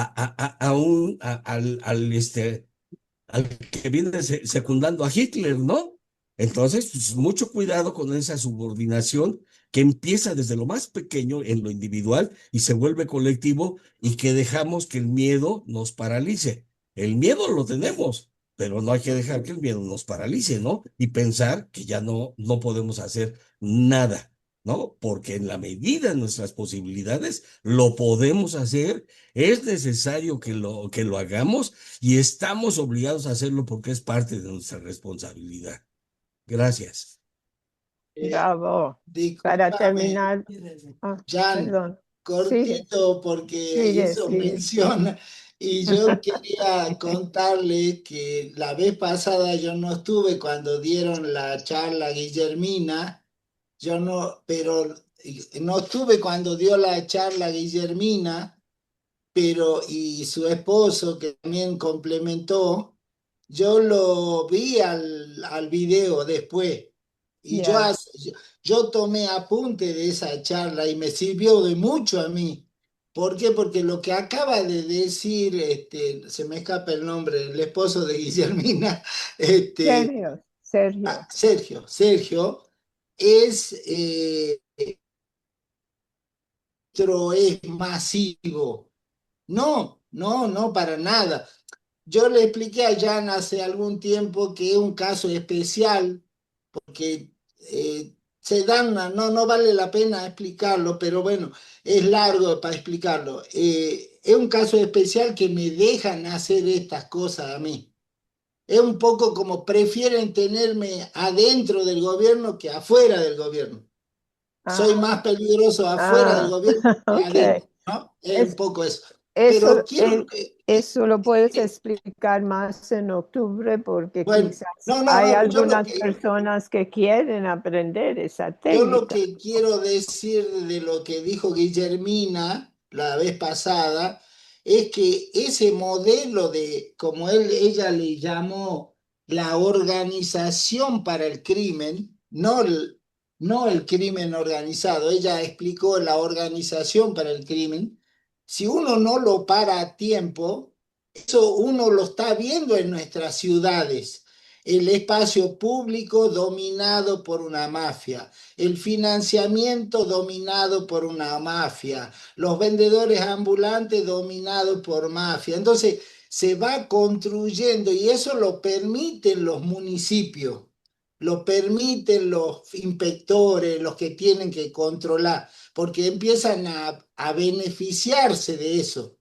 que viene secundando a Hitler, ¿no? Entonces, pues, mucho cuidado con esa subordinación que empieza desde lo más pequeño en lo individual y se vuelve colectivo y que dejamos que el miedo nos paralice. El miedo lo tenemos, pero no hay que dejar que el miedo nos paralice, ¿no? Y pensar que ya no podemos hacer nada, ¿no? Porque en la medida de nuestras posibilidades lo podemos hacer, es necesario que lo hagamos y estamos obligados a hacerlo porque es parte de nuestra responsabilidad. Gracias. Bravo. Para Discúlpame, terminar, Jan, perdón. Sigue, cortito porque sigue, hizo sigue. mención y yo quería contarle que la vez pasada yo no estuve cuando dieron la charla a Guillermina, pero no estuve cuando dio la charla a Guillermina, pero y su esposo que también complementó, yo lo vi al video después y Ya. yo tomé apunte de esa charla y me sirvió de mucho a mí. ¿Por qué? Porque lo que acaba de decir, se me escapa el nombre, el esposo de Guillermina, Sergio. Sergio, es, es masivo. No, no, no, para nada. Yo le expliqué a Jan hace algún tiempo que es un caso especial, porque se dan, no vale la pena explicarlo, pero bueno, es largo para explicarlo. Es un caso especial que me dejan hacer estas cosas a mí. Es un poco como prefieren tenerme adentro del gobierno que afuera del gobierno. Soy más peligroso afuera del gobierno que ok. adentro, ¿no? Es un poco eso. pero eso lo puedes explicar más en octubre porque bueno, quizás no, hay no, algunas personas que quieren aprender esa yo lo técnica. que quiero decir de lo que dijo Guillermina la vez pasada es que ese modelo de, como ella le llamó, la organización para el crimen, no el crimen organizado, ella explicó la organización para el crimen, si uno no lo para a tiempo, eso uno lo está viendo en nuestras ciudades, el espacio público dominado por una mafia, el financiamiento dominado por una mafia, los vendedores ambulantes dominados por mafia. Entonces se va construyendo y eso lo permiten los municipios, lo permiten los inspectores, los que tienen que controlar, porque empiezan a beneficiarse de eso,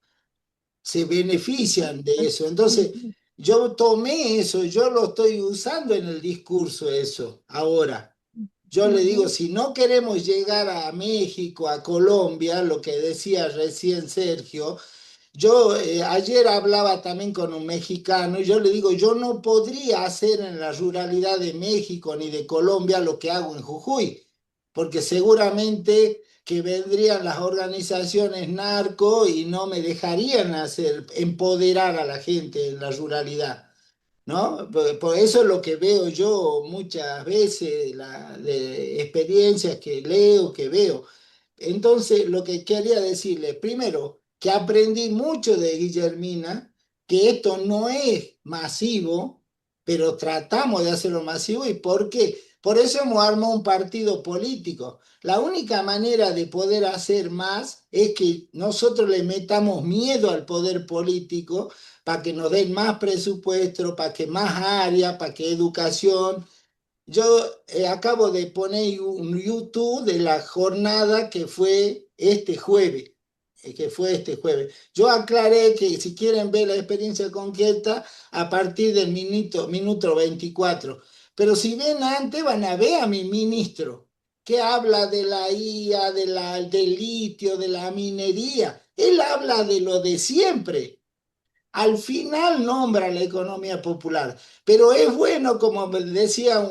se benefician de eso. Entonces, yo tomé eso, yo lo estoy usando en el discurso eso ahora. Yo le digo, si no queremos llegar a México, a Colombia, lo que decía recién Sergio, yo ayer hablaba también con un mexicano y yo le digo, yo no podría hacer en la ruralidad de México ni de Colombia lo que hago en Jujuy, porque seguramente que vendrían las organizaciones narco y no me dejarían hacer, empoderar a la gente en la ruralidad. ¿No? Por eso es lo que veo yo muchas veces, de experiencias que leo, que veo. Entonces, lo que quería decirle, primero, que aprendí mucho de Guillermina, que esto no es masivo, pero tratamos de hacerlo masivo. ¿Y por qué? Por eso hemos armado un partido político. La única manera de poder hacer más es que nosotros le metamos miedo al poder político para que nos den más presupuesto, para que más área, para que educación. Yo acabo de poner un YouTube de la jornada que fue este jueves. Yo aclaré que si quieren ver la experiencia concreta a partir del minuto 24, pero si ven antes van a ver a mi ministro que habla de la IA, del litio, de la minería. Él habla de lo de siempre. Al final nombra la economía popular, pero es bueno, como decía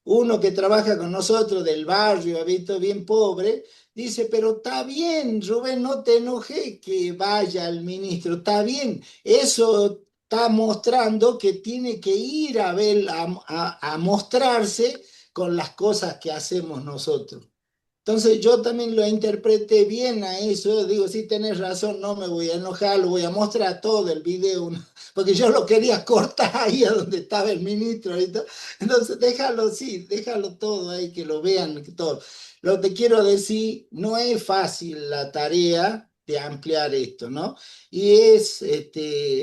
uno que trabaja con nosotros del barrio, ha visto bien pobre, dice, pero está bien, Rubén, no te enojes que vaya el ministro, está bien, eso está mostrando que tiene que ir a ver, a mostrarse con las cosas que hacemos nosotros. Entonces yo también lo interpreté bien a eso, digo, sí tenés razón, no me voy a enojar, lo voy a mostrar todo el video, ¿no? Porque yo lo quería cortar ahí a donde estaba el ministro y todo. Entonces déjalo, sí, déjalo todo ahí, que lo vean, que todo. Lo que quiero decir, no es fácil la tarea de ampliar esto, ¿no? Y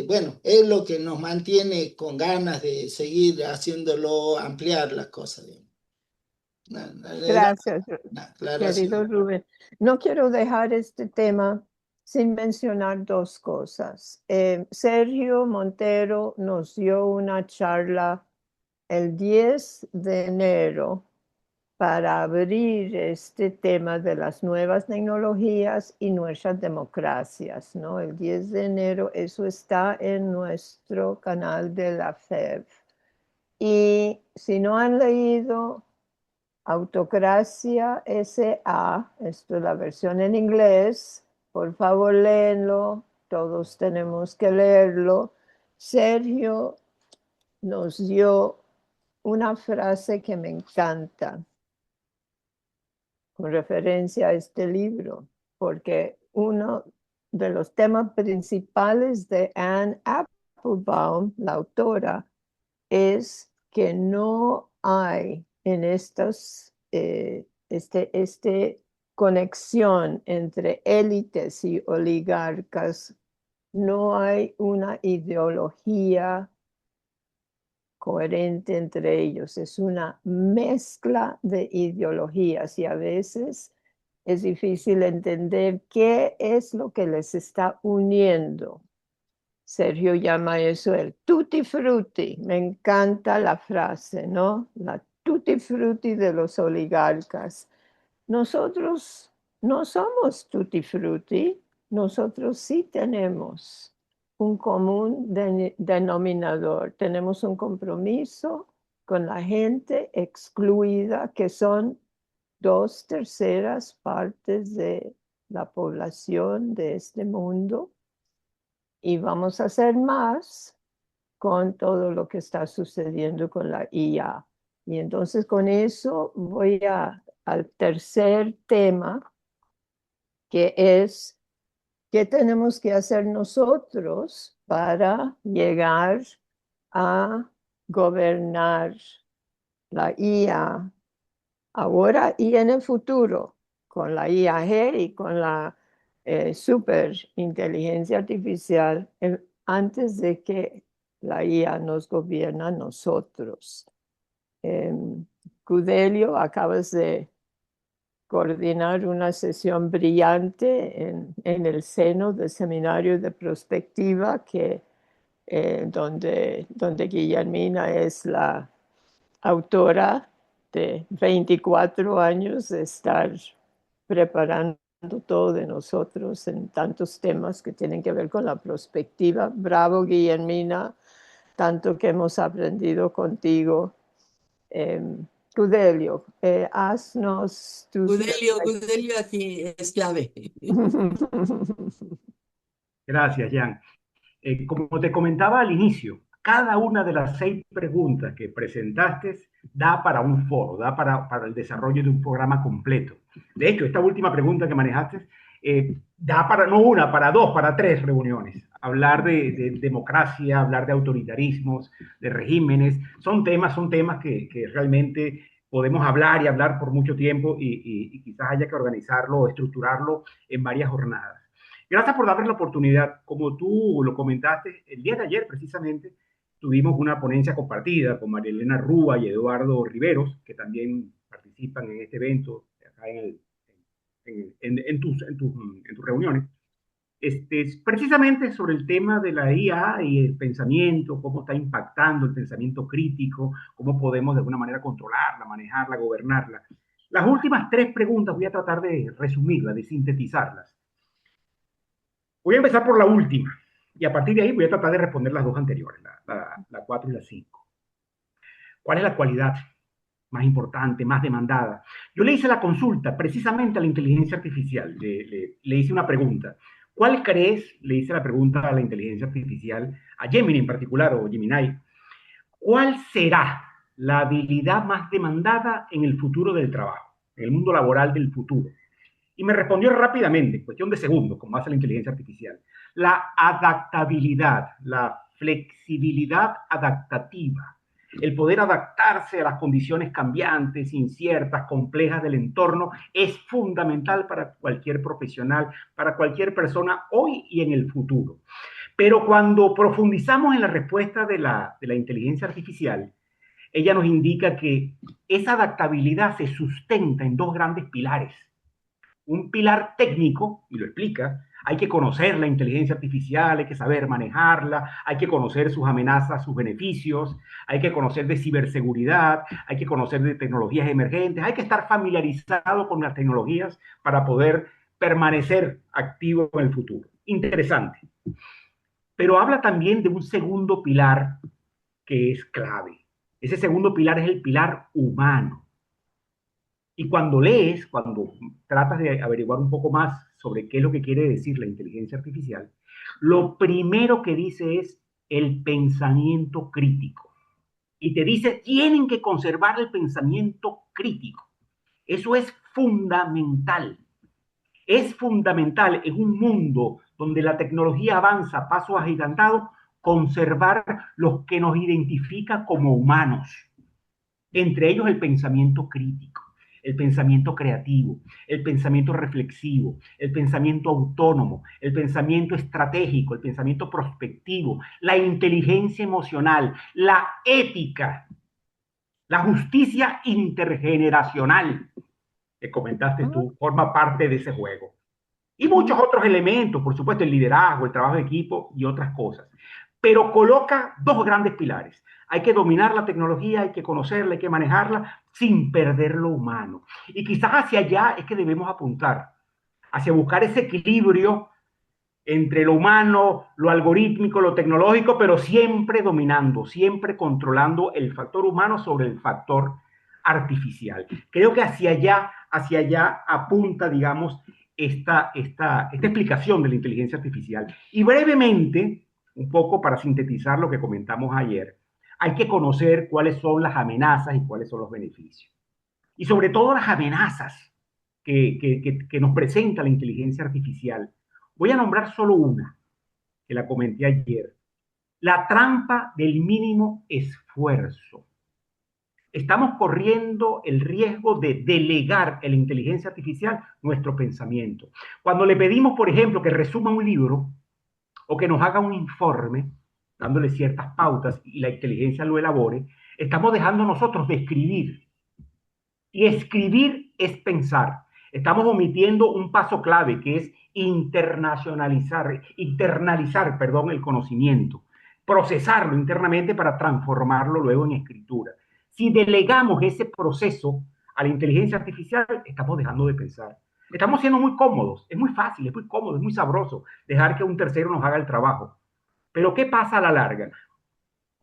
bueno, es lo que nos mantiene con ganas de seguir haciéndolo, ampliar las cosas, digamos. Era Gracias, una querido aclaración. Rubén. No quiero dejar este tema sin mencionar dos cosas. Sergio Montero nos dio una charla el 10 de enero para abrir este tema de las nuevas tecnologías y nuestras democracias, ¿no? El 10 de enero, eso está en nuestro canal de la FEB. Y si no han leído Autocracia S.A., esto es la versión en inglés, por favor léenlo, todos tenemos que leerlo. Sergio nos dio una frase que me encanta con referencia a este libro, porque uno de los temas principales de Anne Applebaum, la autora, es que no hay en este conexión entre élites y oligarcas, no hay una ideología coherente entre ellos, es una mezcla de ideologías y a veces es difícil entender qué es lo que les está uniendo. Sergio llama eso el tutti frutti. Me encanta la frase, ¿no? La tutti frutti de los oligarcas. Nosotros no somos tutti frutti. nosotros sí tenemos un común denominador. Tenemos un compromiso con la gente excluida, que son 2/3 partes de la población de este mundo. Y vamos a hacer más con todo lo que está sucediendo con la IA. Y entonces con eso voy al tercer tema, que es qué tenemos que hacer nosotros para llegar a gobernar la IA ahora y en el futuro, con la IAG y con la superinteligencia artificial, antes de que la IA nos gobierna a nosotros. Gudelio, acabas de coordinar una sesión brillante en el seno del Seminario de Prospectiva, donde Guillermina es la autora de 24 años de estar preparando todo de nosotros en tantos temas que tienen que ver con la prospectiva. Bravo, Guillermina, tanto que hemos aprendido contigo. Gudelio, haznos tus... Gudelio aquí es clave. Gracias, Jan. Como te comentaba al inicio, cada una de las 6 preguntas que presentaste da para un foro, da para el desarrollo de un programa completo. De hecho, esta última pregunta que manejaste da para no una, para 2, para 3 reuniones. Hablar de democracia, hablar de autoritarismos, de regímenes, son temas que realmente podemos hablar y hablar por mucho tiempo y quizás haya que organizarlo o estructurarlo en varias jornadas. Gracias por darme la oportunidad. Como tú lo comentaste, el día de ayer precisamente tuvimos una ponencia compartida con María Elena Rúa y Eduardo Riveros, que también participan en este evento, acá en tus reuniones, precisamente sobre el tema de la IA y el pensamiento, cómo está impactando el pensamiento crítico, cómo podemos de alguna manera controlarla, manejarla, gobernarla. Las últimas 3 preguntas voy a tratar de resumirlas, de sintetizarlas. Voy a empezar por la última y a partir de ahí voy a tratar de responder las 2 anteriores, la 4 y la 5. ¿Cuál es la cualidad más importante, más demandada? Yo le hice la consulta precisamente a la inteligencia artificial, le hice una pregunta. ¿Cuál crees, le hice la pregunta a la inteligencia artificial, a Gemini en particular o Gemini, cuál será la habilidad más demandada en el futuro del trabajo, en el mundo laboral del futuro? Y me respondió rápidamente, en cuestión de segundos, como hace la inteligencia artificial. La adaptabilidad, la flexibilidad adaptativa, el poder adaptarse a las condiciones cambiantes, inciertas, complejas del entorno, es fundamental para cualquier profesional, para cualquier persona hoy y en el futuro. Pero cuando profundizamos en la respuesta de la inteligencia artificial, ella nos indica que esa adaptabilidad se sustenta en 2 grandes pilares. Un pilar técnico, y lo explica, hay que conocer la inteligencia artificial, hay que saber manejarla, hay que conocer sus amenazas, sus beneficios, hay que conocer de ciberseguridad, hay que conocer de tecnologías emergentes, hay que estar familiarizado con las tecnologías para poder permanecer activo en el futuro. Interesante. Pero habla también de un segundo pilar que es clave. Ese segundo pilar es el pilar humano. Y cuando lees, cuando tratas de averiguar un poco más sobre qué es lo que quiere decir la inteligencia artificial, lo primero que dice es el pensamiento crítico. Y te dice, tienen que conservar el pensamiento crítico. Eso es fundamental. Es fundamental en un mundo donde la tecnología avanza a pasos agigantados, conservar lo que nos identifica como humanos. Entre ellos el pensamiento crítico, el pensamiento creativo, el pensamiento reflexivo, el pensamiento autónomo, el pensamiento estratégico, el pensamiento prospectivo, la inteligencia emocional, la ética, la justicia intergeneracional, que comentaste tú, forma parte de ese juego. Y muchos otros elementos, por supuesto, el liderazgo, el trabajo de equipo y otras cosas. Pero coloca 2 grandes pilares. Hay que dominar la tecnología, hay que conocerla, hay que manejarla sin perder lo humano. Y quizás hacia allá es que debemos apuntar, hacia buscar ese equilibrio entre lo humano, lo algorítmico, lo tecnológico, pero siempre dominando, siempre controlando el factor humano sobre el factor artificial. Creo que hacia allá apunta, digamos, esta explicación de la inteligencia artificial. Y brevemente, un poco para sintetizar lo que comentamos ayer, hay que conocer cuáles son las amenazas y cuáles son los beneficios. Y sobre todo las amenazas que nos presenta la inteligencia artificial. Voy a nombrar solo una, que la comenté ayer. La trampa del mínimo esfuerzo. Estamos corriendo el riesgo de delegar en la inteligencia artificial nuestro pensamiento. Cuando le pedimos, por ejemplo, que resuma un libro o que nos haga un informe, dándole ciertas pautas y la inteligencia lo elabore, estamos dejando nosotros de escribir. Y escribir es pensar. Estamos omitiendo un paso clave que es internalizar el conocimiento, procesarlo internamente para transformarlo luego en escritura. Si delegamos ese proceso a la inteligencia artificial, estamos dejando de pensar. Estamos siendo muy cómodos, es muy fácil, es muy cómodo, es muy sabroso dejar que un tercero nos haga el trabajo. Pero ¿qué pasa a la larga?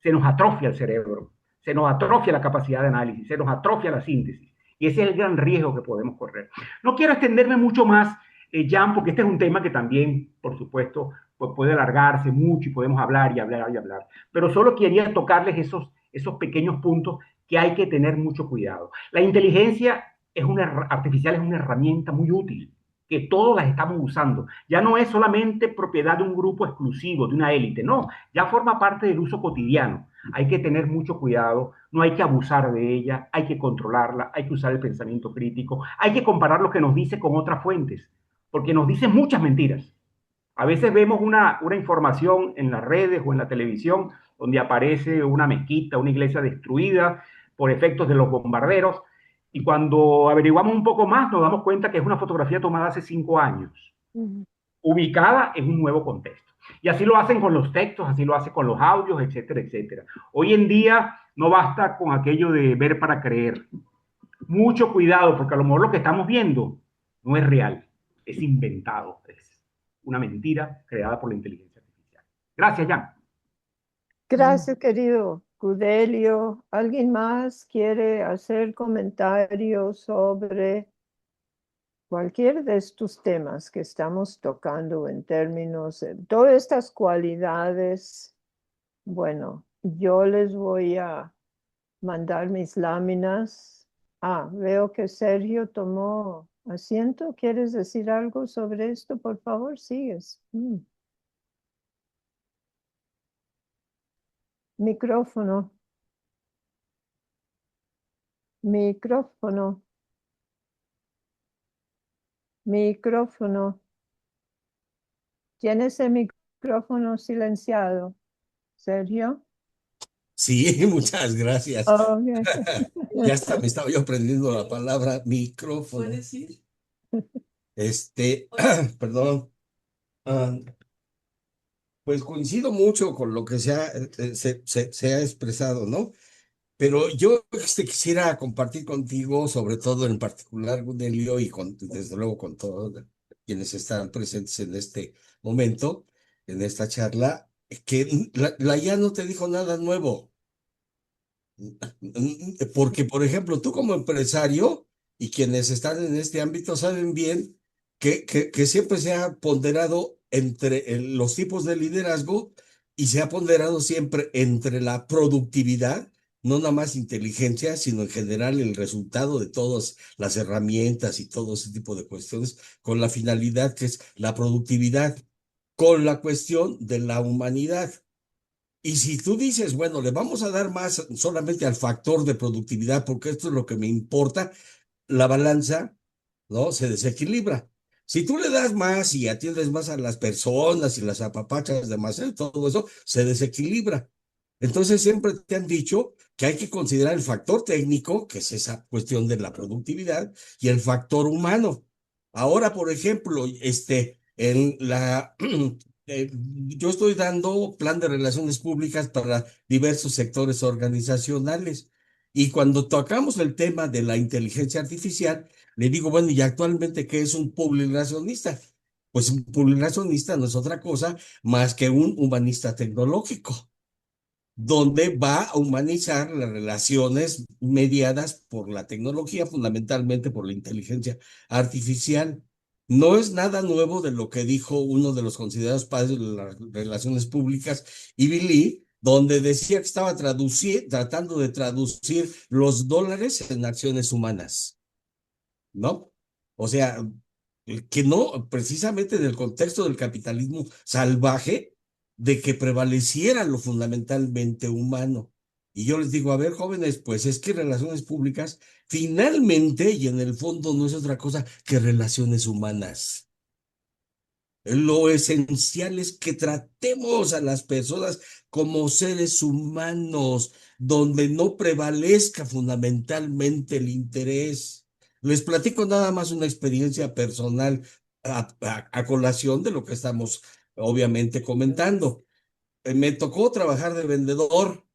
Se nos atrofia el cerebro, se nos atrofia la capacidad de análisis, se nos atrofia la síntesis. Y ese es el gran riesgo que podemos correr. No quiero extenderme mucho más, Jan, porque este es un tema que también, por supuesto, pues puede alargarse mucho y podemos hablar y hablar y hablar. Pero solo quería tocarles esos pequeños puntos que hay que tener mucho cuidado. La inteligencia artificial es una herramienta muy útil, que todos las estamos usando. Ya no es solamente propiedad de un grupo exclusivo, de una élite, no, ya forma parte del uso cotidiano. Hay que tener mucho cuidado, no hay que abusar de ella, hay que controlarla, hay que usar el pensamiento crítico, hay que comparar lo que nos dice con otras fuentes, porque nos dicen muchas mentiras. A veces vemos una información en las redes o en la televisión donde aparece una mezquita, una iglesia destruida por efectos de los bombarderos, y cuando averiguamos un poco más nos damos cuenta que es una fotografía tomada hace 5 años, ubicada en un nuevo contexto. Y así lo hacen con los textos, así lo hacen con los audios, etcétera, etcétera. Hoy en día no basta con aquello de ver para creer. Mucho cuidado, porque a lo mejor lo que estamos viendo no es real, es inventado, es una mentira creada por la inteligencia artificial. Gracias, Jan. Gracias, querido Gudelio. ¿Alguien más quiere hacer comentarios sobre cualquier de estos temas que estamos tocando en términos de todas estas cualidades? Bueno, yo les voy a mandar mis láminas. Veo que Sergio tomó asiento. ¿Quieres decir algo sobre esto? Por favor, sigues. Micrófono. Micrófono. Micrófono. ¿Tienes el micrófono silenciado, Sergio? Sí, muchas gracias. Okay. Ya hasta me estaba yo aprendiendo la palabra micrófono. ¿Puedes ir? Perdón. Pues coincido mucho con lo que se ha expresado, ¿no? Pero yo quisiera compartir contigo, sobre todo en particular, Gudelio, y desde luego con todos quienes están presentes en este momento, en esta charla, que la IA no te dijo nada nuevo. Porque, por ejemplo, tú como empresario y quienes están en este ámbito saben bien que siempre se ha ponderado entre los tipos de liderazgo y se ha ponderado siempre entre la productividad, no nada más inteligencia, sino en general el resultado de todas las herramientas y todo ese tipo de cuestiones, con la finalidad que es la productividad, con la cuestión de la humanidad. Y si tú dices, bueno, le vamos a dar más solamente al factor de productividad, porque esto es lo que me importa, la balanza, ¿no? Se desequilibra. Si tú le das más y atiendes más a las personas y las apapachas demasiado, todo eso se desequilibra. Entonces siempre te han dicho que hay que considerar el factor técnico, que es esa cuestión de la productividad, y el factor humano. Ahora, por ejemplo, en la yo estoy dando plan de relaciones públicas para diversos sectores organizacionales. Y cuando tocamos el tema de la inteligencia artificial, le digo, bueno, ¿y actualmente qué es un public relacionista? Pues un pluriracionista no es otra cosa más que un humanista tecnológico, donde va a humanizar las relaciones mediadas por la tecnología, fundamentalmente por la inteligencia artificial. No es nada nuevo de lo que dijo uno de los considerados padres de las relaciones públicas, Ivy Lee, donde decía que estaba tratando de traducir los dólares en acciones humanas, ¿no? O sea, que no, precisamente en el contexto del capitalismo salvaje, de que prevaleciera lo fundamentalmente humano. Y yo les digo, a ver, jóvenes, pues es que relaciones públicas, finalmente y en el fondo no es otra cosa que relaciones humanas. Lo esencial es que tratemos a las personas como seres humanos, donde no prevalezca fundamentalmente el interés. Les platico nada más una experiencia personal a colación de lo que estamos obviamente comentando. Me tocó trabajar de vendedor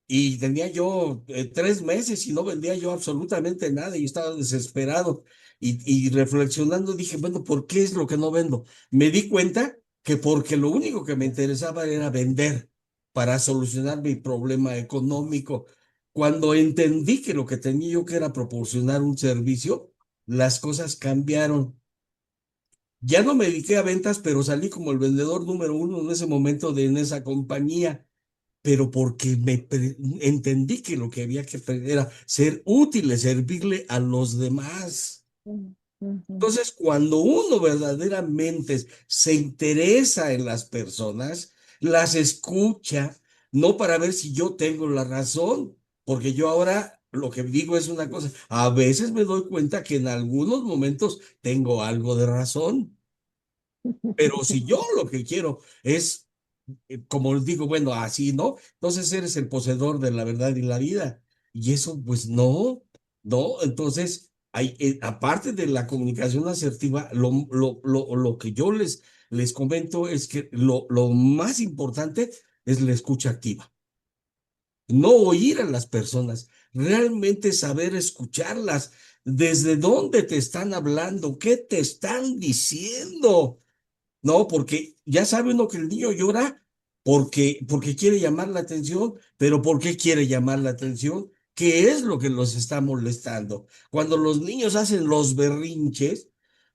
y tenía yo 3 meses y no vendía yo absolutamente nada y estaba desesperado. Y reflexionando dije, bueno, ¿por qué es lo que no vendo? Me di cuenta que porque lo único que me interesaba era vender para solucionar mi problema económico. Cuando entendí que lo que tenía yo que era proporcionar un servicio, las cosas cambiaron. Ya no me dediqué a ventas, pero salí como el vendedor número uno en ese momento en esa compañía, pero porque entendí que lo que había que hacer era ser útil, servirle a los demás. Mm, ujú. Entonces, cuando uno verdaderamente se interesa en las personas, las escucha, no para ver si yo tengo la razón, porque yo ahora lo que digo es una cosa, a veces me doy cuenta que en algunos momentos tengo algo de razón, pero si yo lo que quiero es como les digo, bueno, así, ¿no? Entonces eres el poseedor de la verdad y la vida. Y eso, pues no, no. Entonces, aparte de la comunicación asertiva, lo que yo les comento es que lo más importante es la escucha activa. No oír a las personas, realmente saber escucharlas. ¿Desde dónde te están hablando? ¿Qué te están diciendo? No, porque ya sabe uno que el niño llora porque quiere llamar la atención, pero ¿por qué quiere llamar la atención? ¿Qué es lo que los está molestando? Cuando los niños hacen los berrinches,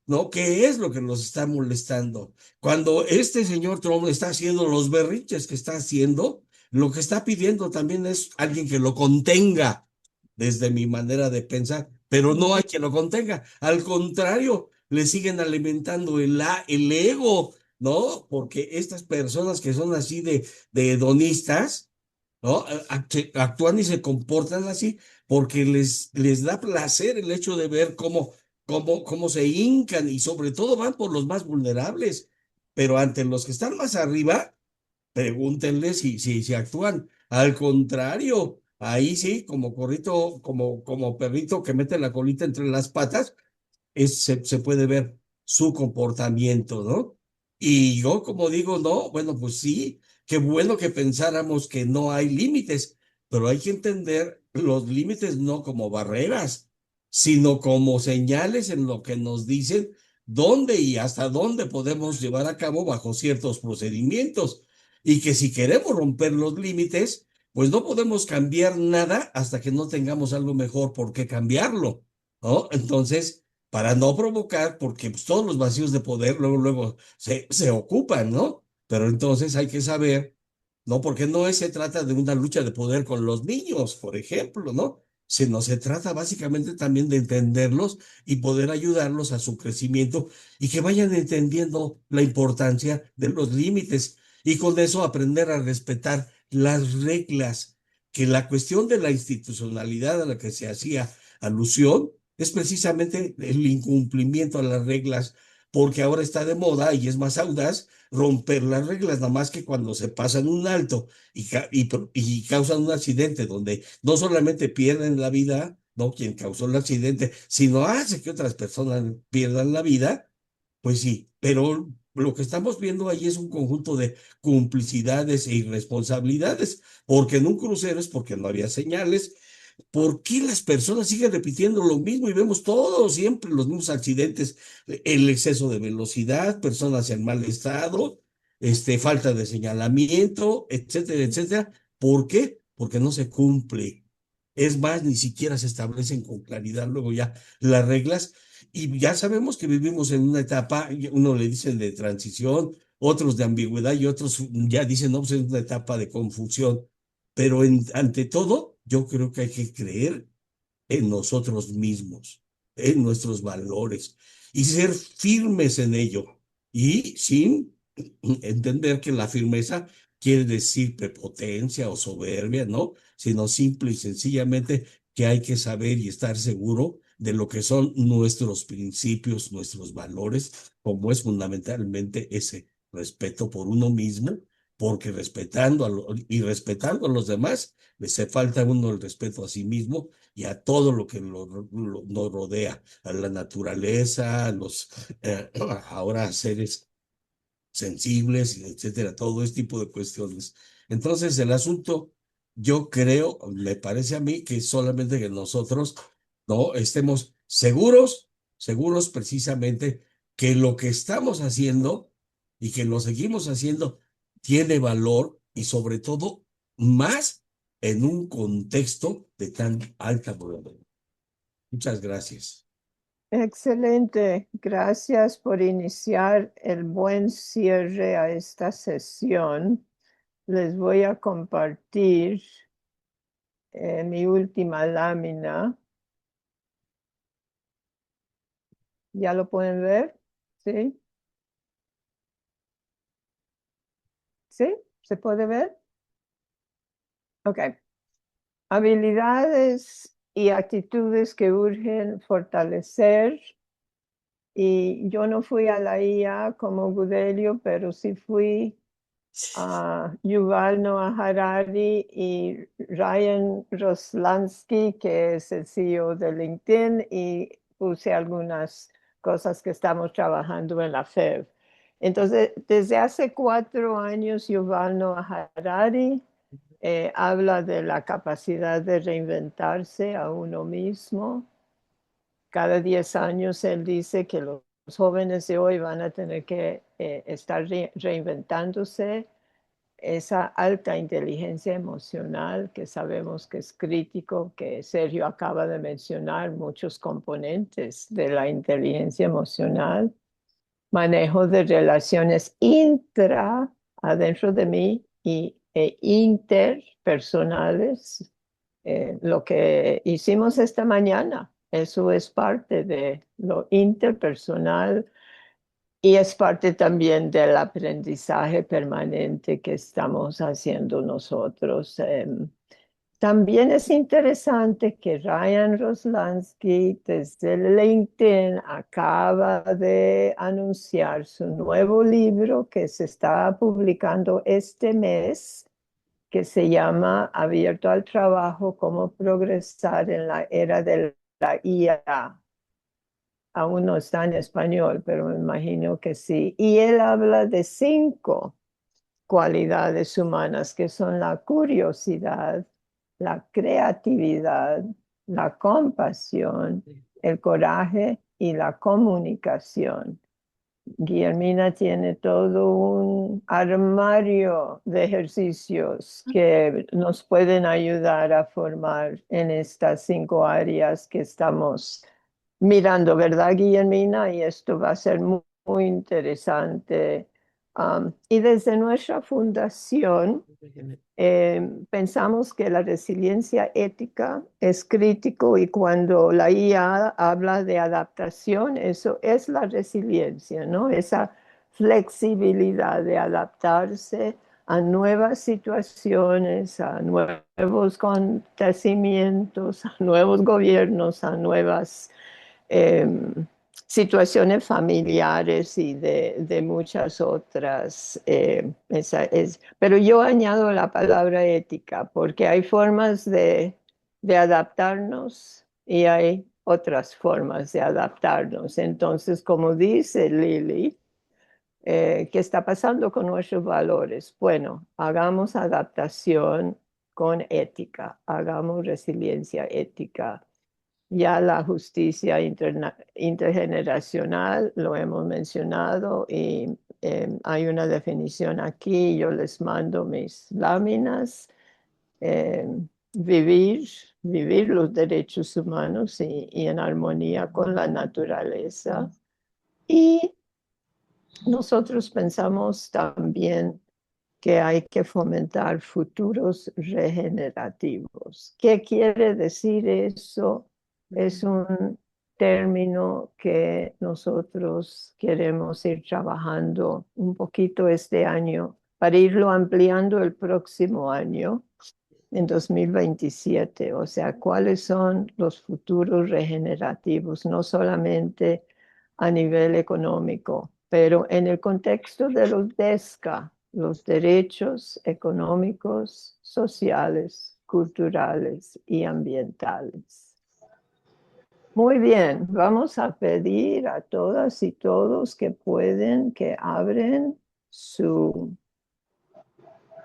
¿no? ¿Qué es lo que los está molestando? Cuando este señor Trump está haciendo los berrinches que está haciendo, lo que está pidiendo también es alguien que lo contenga, desde mi manera de pensar, pero no hay quien lo contenga. Al contrario, le siguen alimentando el ego, ¿no? Porque estas personas que son así de hedonistas, ¿no? Actúan y se comportan así porque les da placer el hecho de ver cómo se hincan y sobre todo van por los más vulnerables. Pero ante los que están más arriba, pregúntenle si actúan. Al contrario, ahí sí, como corrito, como perrito que mete la colita entre las patas, se puede ver su comportamiento, ¿no? Y yo como digo, no, bueno, pues sí, qué bueno que pensáramos que no hay límites, pero hay que entender los límites no como barreras, sino como señales en lo que nos dicen dónde y hasta dónde podemos llevar a cabo bajo ciertos procedimientos. Y que si queremos romper los límites, pues no podemos cambiar nada hasta que no tengamos algo mejor por qué cambiarlo, ¿no? Entonces, para no provocar, porque pues, todos los vacíos de poder luego se ocupan, ¿no? Pero entonces hay que saber, ¿no? Porque se trata de una lucha de poder con los niños, por ejemplo, ¿no? Sino se trata básicamente también de entenderlos y poder ayudarlos a su crecimiento y que vayan entendiendo la importancia de los límites y con eso aprender a respetar las reglas, que la cuestión de la institucionalidad a la que se hacía alusión es precisamente el incumplimiento a las reglas, porque ahora está de moda y es más audaz romper las reglas, nada más que cuando se pasan un alto y causan un accidente donde no solamente pierden la vida, no quien causó el accidente, sino hace que otras personas pierdan la vida, pues sí, pero lo que estamos viendo ahí es un conjunto de complicidades e irresponsabilidades, porque en un crucero es porque no había señales, ¿por qué las personas siguen repitiendo lo mismo y vemos todos siempre los mismos accidentes? El exceso de velocidad, personas en mal estado, falta de señalamiento, etcétera, etcétera. ¿Por qué? Porque no se cumple. Es más, ni siquiera se establecen con claridad luego ya las reglas y ya sabemos que vivimos en una etapa, uno le dicen de transición, otros de ambigüedad y otros ya dicen, no, pues es una etapa de confusión. Pero ante todo, yo creo que hay que creer en nosotros mismos, en nuestros valores y ser firmes en ello. Y sin entender que la firmeza quiere decir prepotencia o soberbia, ¿no? Sino simple y sencillamente que hay que saber y estar seguro de lo que son nuestros principios, nuestros valores, como es fundamentalmente ese respeto por uno mismo, porque respetando a los demás, le hace falta a uno el respeto a sí mismo y a todo lo que nos rodea, a la naturaleza, a los ahora seres sensibles, etcétera, todo este tipo de cuestiones. Entonces, el asunto, yo creo, me parece a mí que solamente que nosotros no estemos seguros, seguros precisamente que lo que estamos haciendo y que lo seguimos haciendo tiene valor y sobre todo más en un contexto de tan alta moralidad. Muchas gracias. Excelente. Gracias por iniciar el buen cierre a esta sesión. Les voy a compartir mi última lámina. ¿Ya lo pueden ver? ¿Sí? ¿Sí? ¿Se puede ver? Ok. Habilidades y actitudes que urgen fortalecer. Y yo no fui a la IA como Gudelio, pero sí fui a Yuval Noah Harari y Ryan Roslansky, que es el CEO de LinkedIn, y puse algunas cosas que estamos trabajando en la FEB. Entonces, desde hace 4 años, Yuval Noah Harari habla de la capacidad de reinventarse a uno mismo. Cada 10 años él dice que los jóvenes de hoy van a tener que estar reinventándose. Esa alta inteligencia emocional que sabemos que es crítico, que Sergio acaba de mencionar, muchos componentes de la inteligencia emocional, manejo de relaciones adentro de mí e interpersonales, lo que hicimos esta mañana. Eso es parte de lo interpersonal y es parte también del aprendizaje permanente que estamos haciendo nosotros. También es interesante que Ryan Roslansky desde LinkedIn acaba de anunciar su nuevo libro que se está publicando este mes, que se llama Abierto al Trabajo, cómo progresar en la era de la IA. Aún no está en español, pero me imagino que sí. Y él habla de 5 cualidades humanas, que son la curiosidad, la creatividad, la compasión, el coraje y la comunicación. Guillermina tiene todo un armario de ejercicios que nos pueden ayudar a formar en estas 5 áreas que estamos mirando, ¿verdad, Guillermina? Y esto va a ser muy, muy interesante. Y desde nuestra fundación pensamos que la resiliencia ética es crítico y cuando la IA habla de adaptación, eso es la resiliencia, ¿no? Esa flexibilidad de adaptarse a nuevas situaciones, a nuevos acontecimientos, a nuevos gobiernos, a nuevas situaciones familiares y de muchas otras. Pero yo añado la palabra ética porque hay formas de adaptarnos y hay otras formas de adaptarnos. Entonces, como dice Lili, ¿qué está pasando con nuestros valores? Bueno, hagamos adaptación con ética, hagamos resiliencia ética. Ya la justicia intergeneracional lo hemos mencionado y hay una definición aquí, yo les mando mis láminas. Vivir los derechos humanos y en armonía con la naturaleza. Y nosotros pensamos también que hay que fomentar futuros regenerativos. ¿Qué quiere decir eso? Es un término que nosotros queremos ir trabajando un poquito este año para irlo ampliando el próximo año, en 2027. O sea, ¿cuáles son los futuros regenerativos? No solamente a nivel económico, pero en el contexto de los DESCA, los derechos económicos, sociales, culturales y ambientales. Muy bien, vamos a pedir a todas y todos que pueden que abren su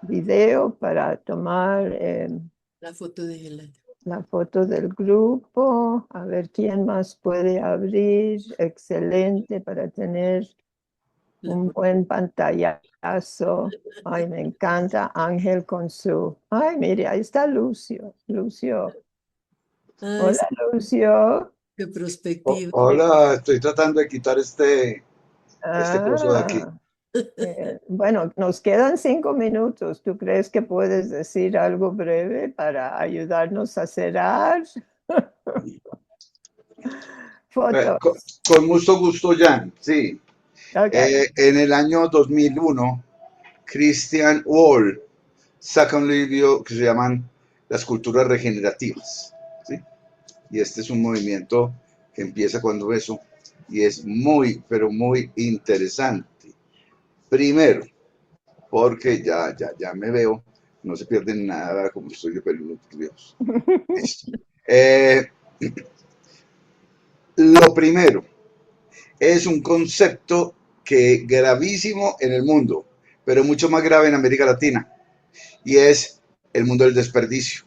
video para tomar La foto de Helena. la foto del grupo. A ver quién más puede abrir. Excelente para tener un buen pantallazo. Ay, me encanta Ángel con su... Ay, mire, ahí está Lucio. Lucio. Ay, Hola, Lucio. qué perspectiva. Hola, estoy tratando de quitar este coso de aquí. Bueno, nos quedan 5 minutos. ¿Tú crees que puedes decir algo breve para ayudarnos a cerrar? Fotos. Con mucho gusto, Jan. Sí. Okay. En el año 2001, Christian Wall saca un libro que se llaman Las culturas regenerativas. ¿Sí? Y este es un movimiento que empieza cuando eso y es muy, pero muy interesante. Primero, porque ya me veo, no se pierde nada como estoy de peludo, por Dios. Lo primero es un concepto que gravísimo en el mundo, pero mucho más grave en América Latina, y es el mundo del desperdicio.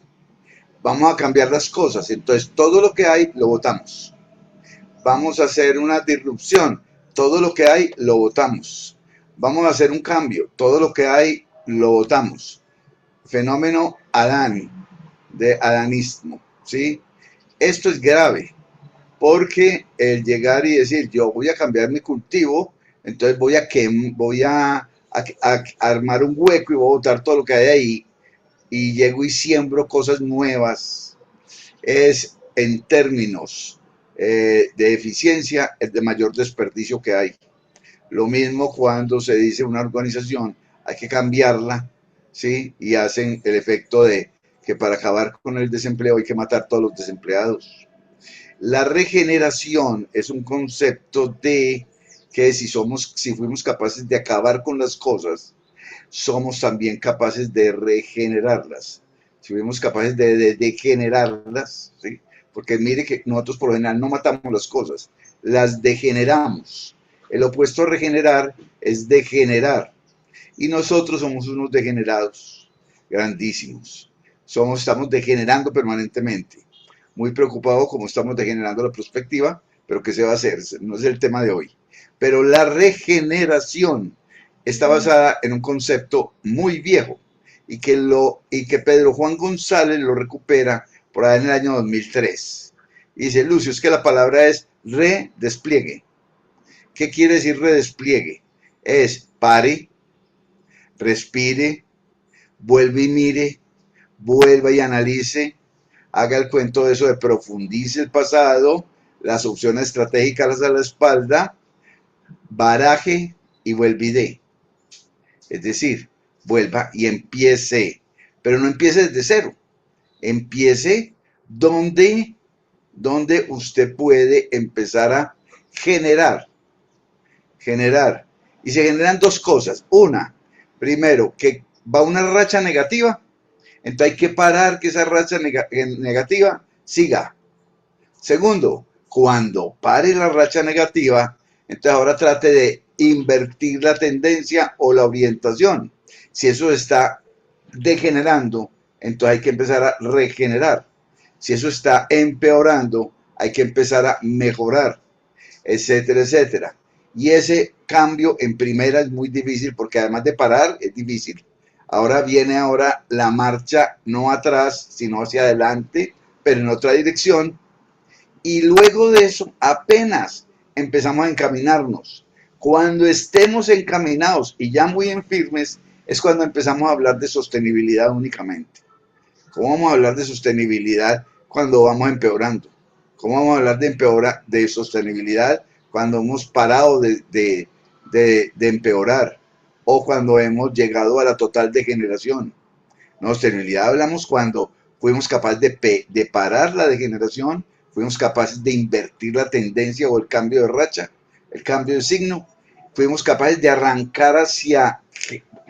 Vamos a cambiar las cosas, entonces todo lo que hay lo botamos. Vamos a hacer una disrupción, todo lo que hay lo botamos. Vamos a hacer un cambio, todo lo que hay lo botamos. Fenómeno Adán, de adanismo, ¿sí? Esto es grave, porque el llegar y decir, yo voy a cambiar mi cultivo, entonces voy a armar un hueco y voy a botar todo lo que hay ahí, y llego y siembro cosas nuevas, es en términos de eficiencia el de mayor desperdicio que hay. Lo mismo cuando se dice una organización hay que cambiarla, ¿sí? Y hacen el efecto de que para acabar con el desempleo hay que matar a todos los desempleados. La regeneración es un concepto de que si fuimos capaces de acabar con las cosas, somos también capaces de regenerarlas. Si fuimos capaces de degenerarlas, ¿sí? Porque mire que nosotros por lo general no matamos las cosas, las degeneramos. El opuesto a regenerar es degenerar. Y nosotros somos unos degenerados grandísimos. Estamos degenerando permanentemente. Muy preocupado como estamos degenerando la perspectiva, pero ¿qué se va a hacer? No es el tema de hoy. Pero la regeneración está basada en un concepto muy viejo y que Pedro Juan González lo recupera por ahí en el año 2003. Y dice, Lucio, es que la palabra es redespliegue. ¿Qué quiere decir redespliegue? Es pare, respire, vuelve y mire, vuelva y analice, haga el cuento de eso de profundice el pasado, las opciones estratégicas a la espalda, baraje y vuelve y dé. Es decir, vuelva y empiece, pero no empiece desde cero, empiece donde usted puede empezar a generar. Y se generan dos cosas. Una, primero, que va una racha negativa, entonces hay que parar que esa racha negativa siga. Segundo, cuando pare la racha negativa, entonces ahora trate de invertir la tendencia o la orientación. Si eso está degenerando, entonces hay que empezar a regenerar. Si eso está empeorando, hay que empezar a mejorar, etcétera, etcétera. Y ese cambio en primera es muy difícil porque además de parar es difícil. Ahora viene la marcha no atrás, sino hacia adelante, pero en otra dirección. Y luego de eso apenas empezamos a encaminarnos. Cuando estemos encaminados y ya muy en firmes, es cuando empezamos a hablar de sostenibilidad únicamente. ¿Cómo vamos a hablar de sostenibilidad cuando vamos empeorando? ¿Cómo vamos a hablar de sostenibilidad cuando hemos parado de empeorar o cuando hemos llegado a la total degeneración? No, sostenibilidad hablamos cuando fuimos capaces de parar la degeneración, fuimos capaces de invertir la tendencia o el cambio de racha, el cambio de signo, fuimos capaces de arrancar hacia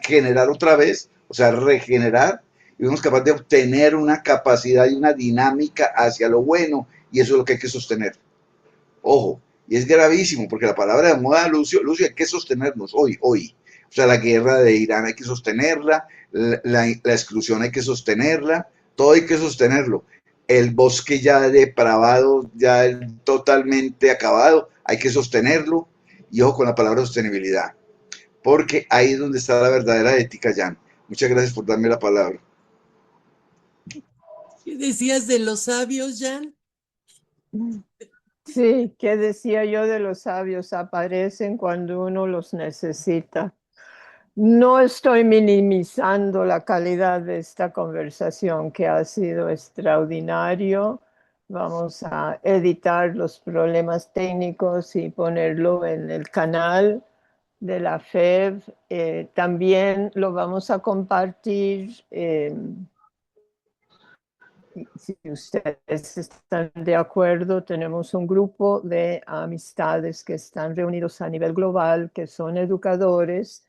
generar otra vez, o sea, regenerar, y fuimos capaces de obtener una capacidad y una dinámica hacia lo bueno, y eso es lo que hay que sostener. Ojo, y es gravísimo, porque la palabra de moda, Lucio, hay que sostenernos hoy. O sea, la guerra de Irán hay que sostenerla, la exclusión hay que sostenerla, todo hay que sostenerlo. El bosque ya depravado, ya totalmente acabado, hay que sostenerlo. Y ojo con la palabra sostenibilidad, porque ahí es donde está la verdadera ética, Jan. Muchas gracias por darme la palabra. ¿Qué decías de los sabios, Jan? Sí, ¿qué decía yo de los sabios? Aparecen cuando uno los necesita. No estoy minimizando la calidad de esta conversación, que ha sido extraordinario. Vamos a editar los problemas técnicos y ponerlo en el canal de la FEB. También lo vamos a compartir. Si ustedes están de acuerdo, tenemos un grupo de amistades que están reunidos a nivel global, que son educadores,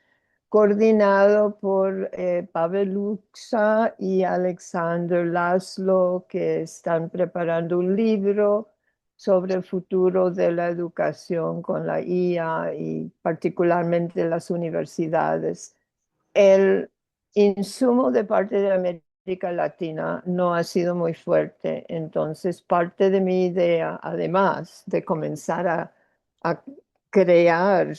coordinado por Pavel Luxa y Alexander Laszlo, que están preparando un libro sobre el futuro de la educación con la IA y particularmente las universidades. El insumo de parte de América Latina no ha sido muy fuerte, entonces parte de mi idea, además de comenzar a crear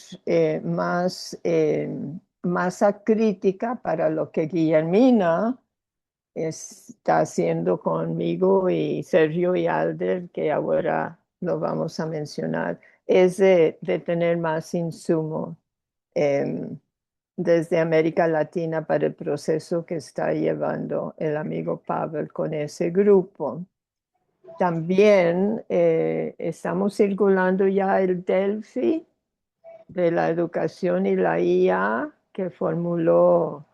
masa crítica para lo que Guillermina está haciendo conmigo y Sergio y Alder, que ahora lo vamos a mencionar, es de tener más insumo desde América Latina para el proceso que está llevando el amigo Pavel con ese grupo. También estamos circulando ya el Delphi de la educación y la IA que formuló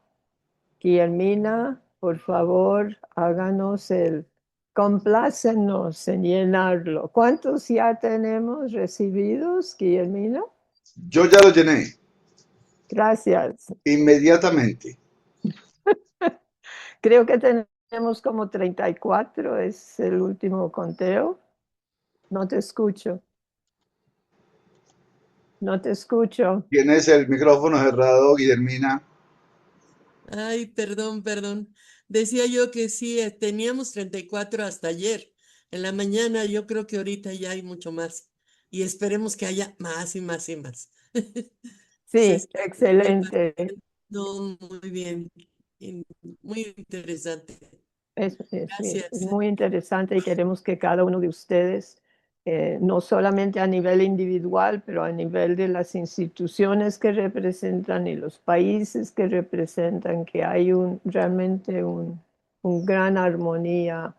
Guillermina. Por favor, háganos complácenos en llenarlo. ¿Cuántos ya tenemos recibidos, Guillermina? Yo ya lo llené. Gracias. Inmediatamente. Creo que tenemos como 34, es el último conteo. No te escucho. No te escucho. Tienes el micrófono cerrado, Guillermina. Ay, perdón. Decía yo que sí, teníamos 34 hasta ayer. En la mañana yo creo que ahorita ya hay mucho más. Y esperemos que haya más y más y más. Se Sí, está excelente. repartiendo muy bien. Muy interesante. Sí, es Gracias. muy interesante y queremos que cada uno de ustedes, no solamente a nivel individual, pero a nivel de las instituciones que representan y los países que representan, que hay realmente un gran armonía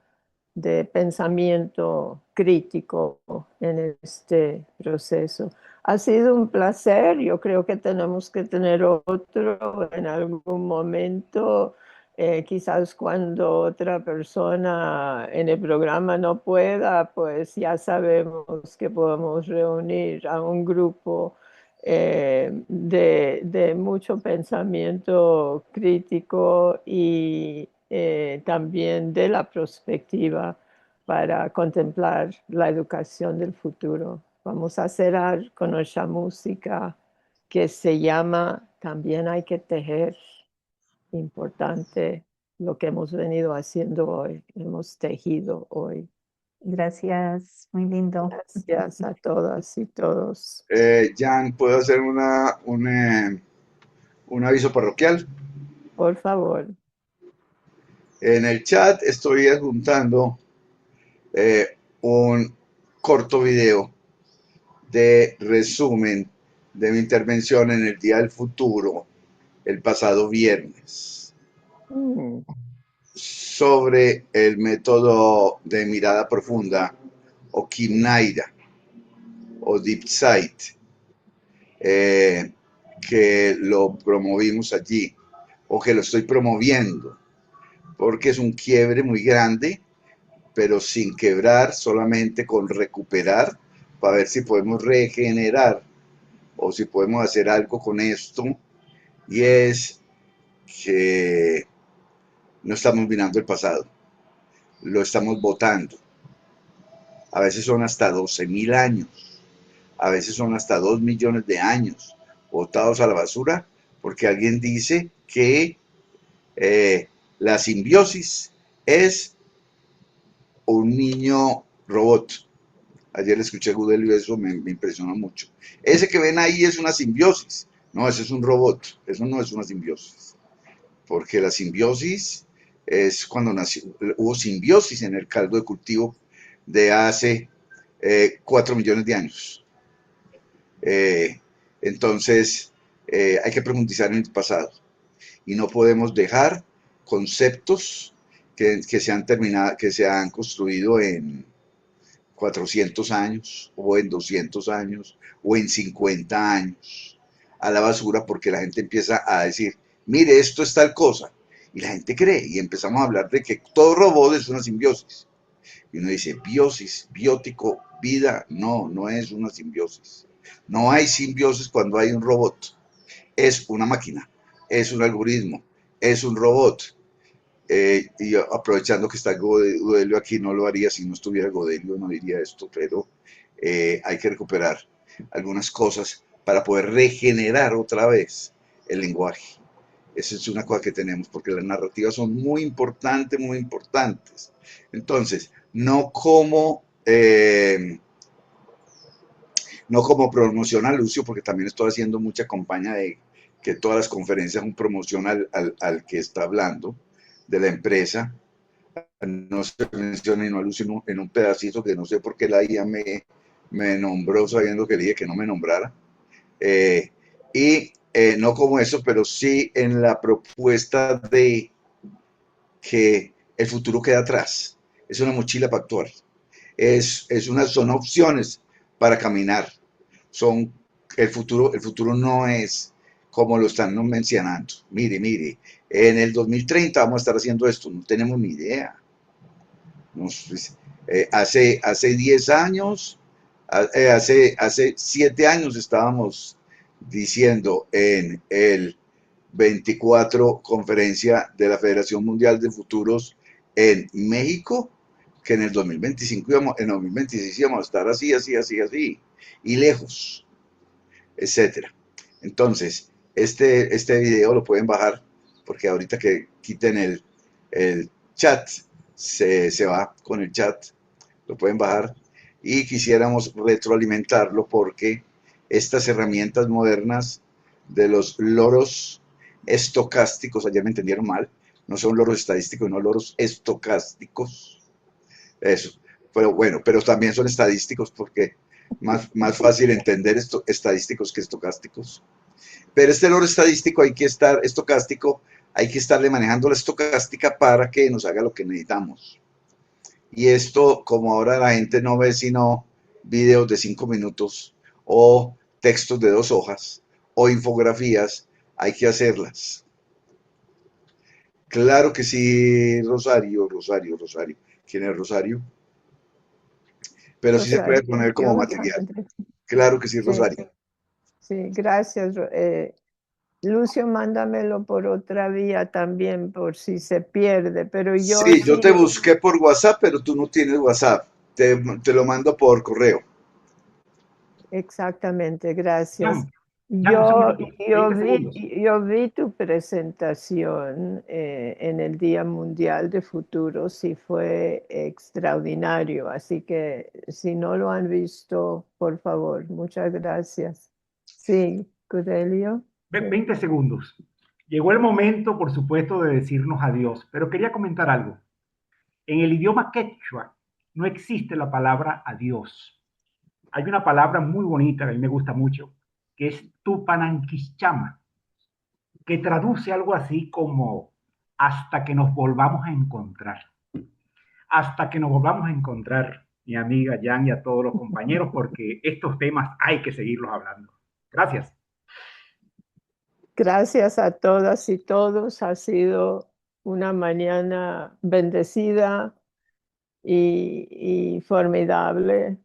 de pensamiento crítico en este proceso. Ha sido un placer, yo creo que tenemos que tener otro en algún momento. Quizás cuando otra persona en el programa no pueda, pues ya sabemos que podemos reunir a un grupo de mucho pensamiento crítico y también de la perspectiva para contemplar la educación del futuro. Vamos a cerrar con nuestra música que se llama También hay que tejer. Importante lo que hemos venido haciendo hoy, hemos tejido hoy. Gracias, muy lindo. Gracias a todas y todos. Jan, ¿puedo hacer un aviso parroquial? Por favor. En el chat estoy adjuntando un corto video de resumen de mi intervención en el Día del Futuro, el pasado viernes, sobre el método de mirada profunda o Kimnaida o Deep Sight, que lo promovimos allí o que lo estoy promoviendo, porque es un quiebre muy grande, pero sin quebrar, solamente con recuperar, para ver si podemos regenerar o si podemos hacer algo con esto, y es que no estamos mirando el pasado, lo estamos votando. A veces son hasta 12.000 años, a veces son hasta 2 millones de años botados a la basura, porque alguien dice que la simbiosis es un niño robot. Ayer le escuché a Gudelio, eso me impresionó mucho. Ese que ven ahí es una simbiosis. No, ese es un robot. Eso no es una simbiosis. Porque la simbiosis es cuando hubo simbiosis en el caldo de cultivo de hace 4 millones de años. Entonces, hay que profundizar en el pasado. Y no podemos dejar conceptos que se han construido en 400 años, o en 200 años, o en 50 años, a la basura, porque la gente empieza a decir, mire, esto es tal cosa, y la gente cree, y empezamos a hablar de que todo robot es una simbiosis. Y uno dice, biosis, biótico, vida, no, no es una simbiosis. No hay simbiosis cuando hay un robot. Es una máquina, es un algoritmo, es un robot. Y aprovechando que está Godelio aquí, no lo haría si no estuviera Godelio, no diría esto, pero hay que recuperar algunas cosas para poder regenerar otra vez el lenguaje. Esa es una cosa que tenemos, porque las narrativas son muy importantes, muy importantes. Entonces, no como promoción a Lucio, porque también estoy haciendo mucha campaña de que todas las conferencias son promoción al que está hablando, de la empresa. No se menciona y no Lucio en un pedacito que no sé por qué la IA me nombró sabiendo que le dije que no me nombrara. No como eso, pero sí en la propuesta de que el futuro queda atrás. Es una mochila para actuar. Son opciones para caminar. El futuro no es como lo están mencionando. Mire, en el 2030 vamos a estar haciendo esto, no tenemos ni idea. Hace 10 años, hace 7 años estábamos diciendo en el 24 conferencia de la Federación Mundial de Futuros en México, que en el 2025 en 2026 íbamos a estar así, y lejos, etcétera. Entonces, este video lo pueden bajar, porque ahorita que quiten el chat, se va con el chat, lo pueden bajar, y quisiéramos retroalimentarlo porque estas herramientas modernas de los loros estocásticos, ayer me entendieron mal, no son loros estadísticos, no loros estocásticos, eso, pero bueno, pero también son estadísticos porque más fácil entender estadísticos que estocásticos. Pero este loro estadístico estocástico, hay que estarle manejando la estocástica para que nos haga lo que necesitamos. Y esto, como ahora la gente no ve sino videos de 5 minutos o textos de 2 hojas o infografías, hay que hacerlas. Claro que sí, Rosario. ¿Quién es Rosario? Pero sí se puede poner como material. Claro que sí, Rosario. Sí, gracias. Lucio, mándamelo por otra vía también, por si se pierde, pero yo... Sí, yo te busqué por WhatsApp, pero tú no tienes WhatsApp. Te lo mando por correo. Exactamente, gracias. Ya, un Yo, segundito, 20 segundos. yo vi tu presentación en el Día Mundial de Futuros y fue extraordinario. Así que si no lo han visto, por favor, muchas gracias. Sí, Corelio. 20 segundos. Llegó el momento, por supuesto, de decirnos adiós, pero quería comentar algo. En el idioma quechua no existe la palabra adiós. Hay una palabra muy bonita que a mí me gusta mucho, que es tupananquichama, que traduce algo así como hasta que nos volvamos a encontrar. Hasta que nos volvamos a encontrar, mi amiga Jan y a todos los compañeros, porque estos temas hay que seguirlos hablando. Gracias. Gracias a todas y todos. Ha sido una mañana bendecida y formidable.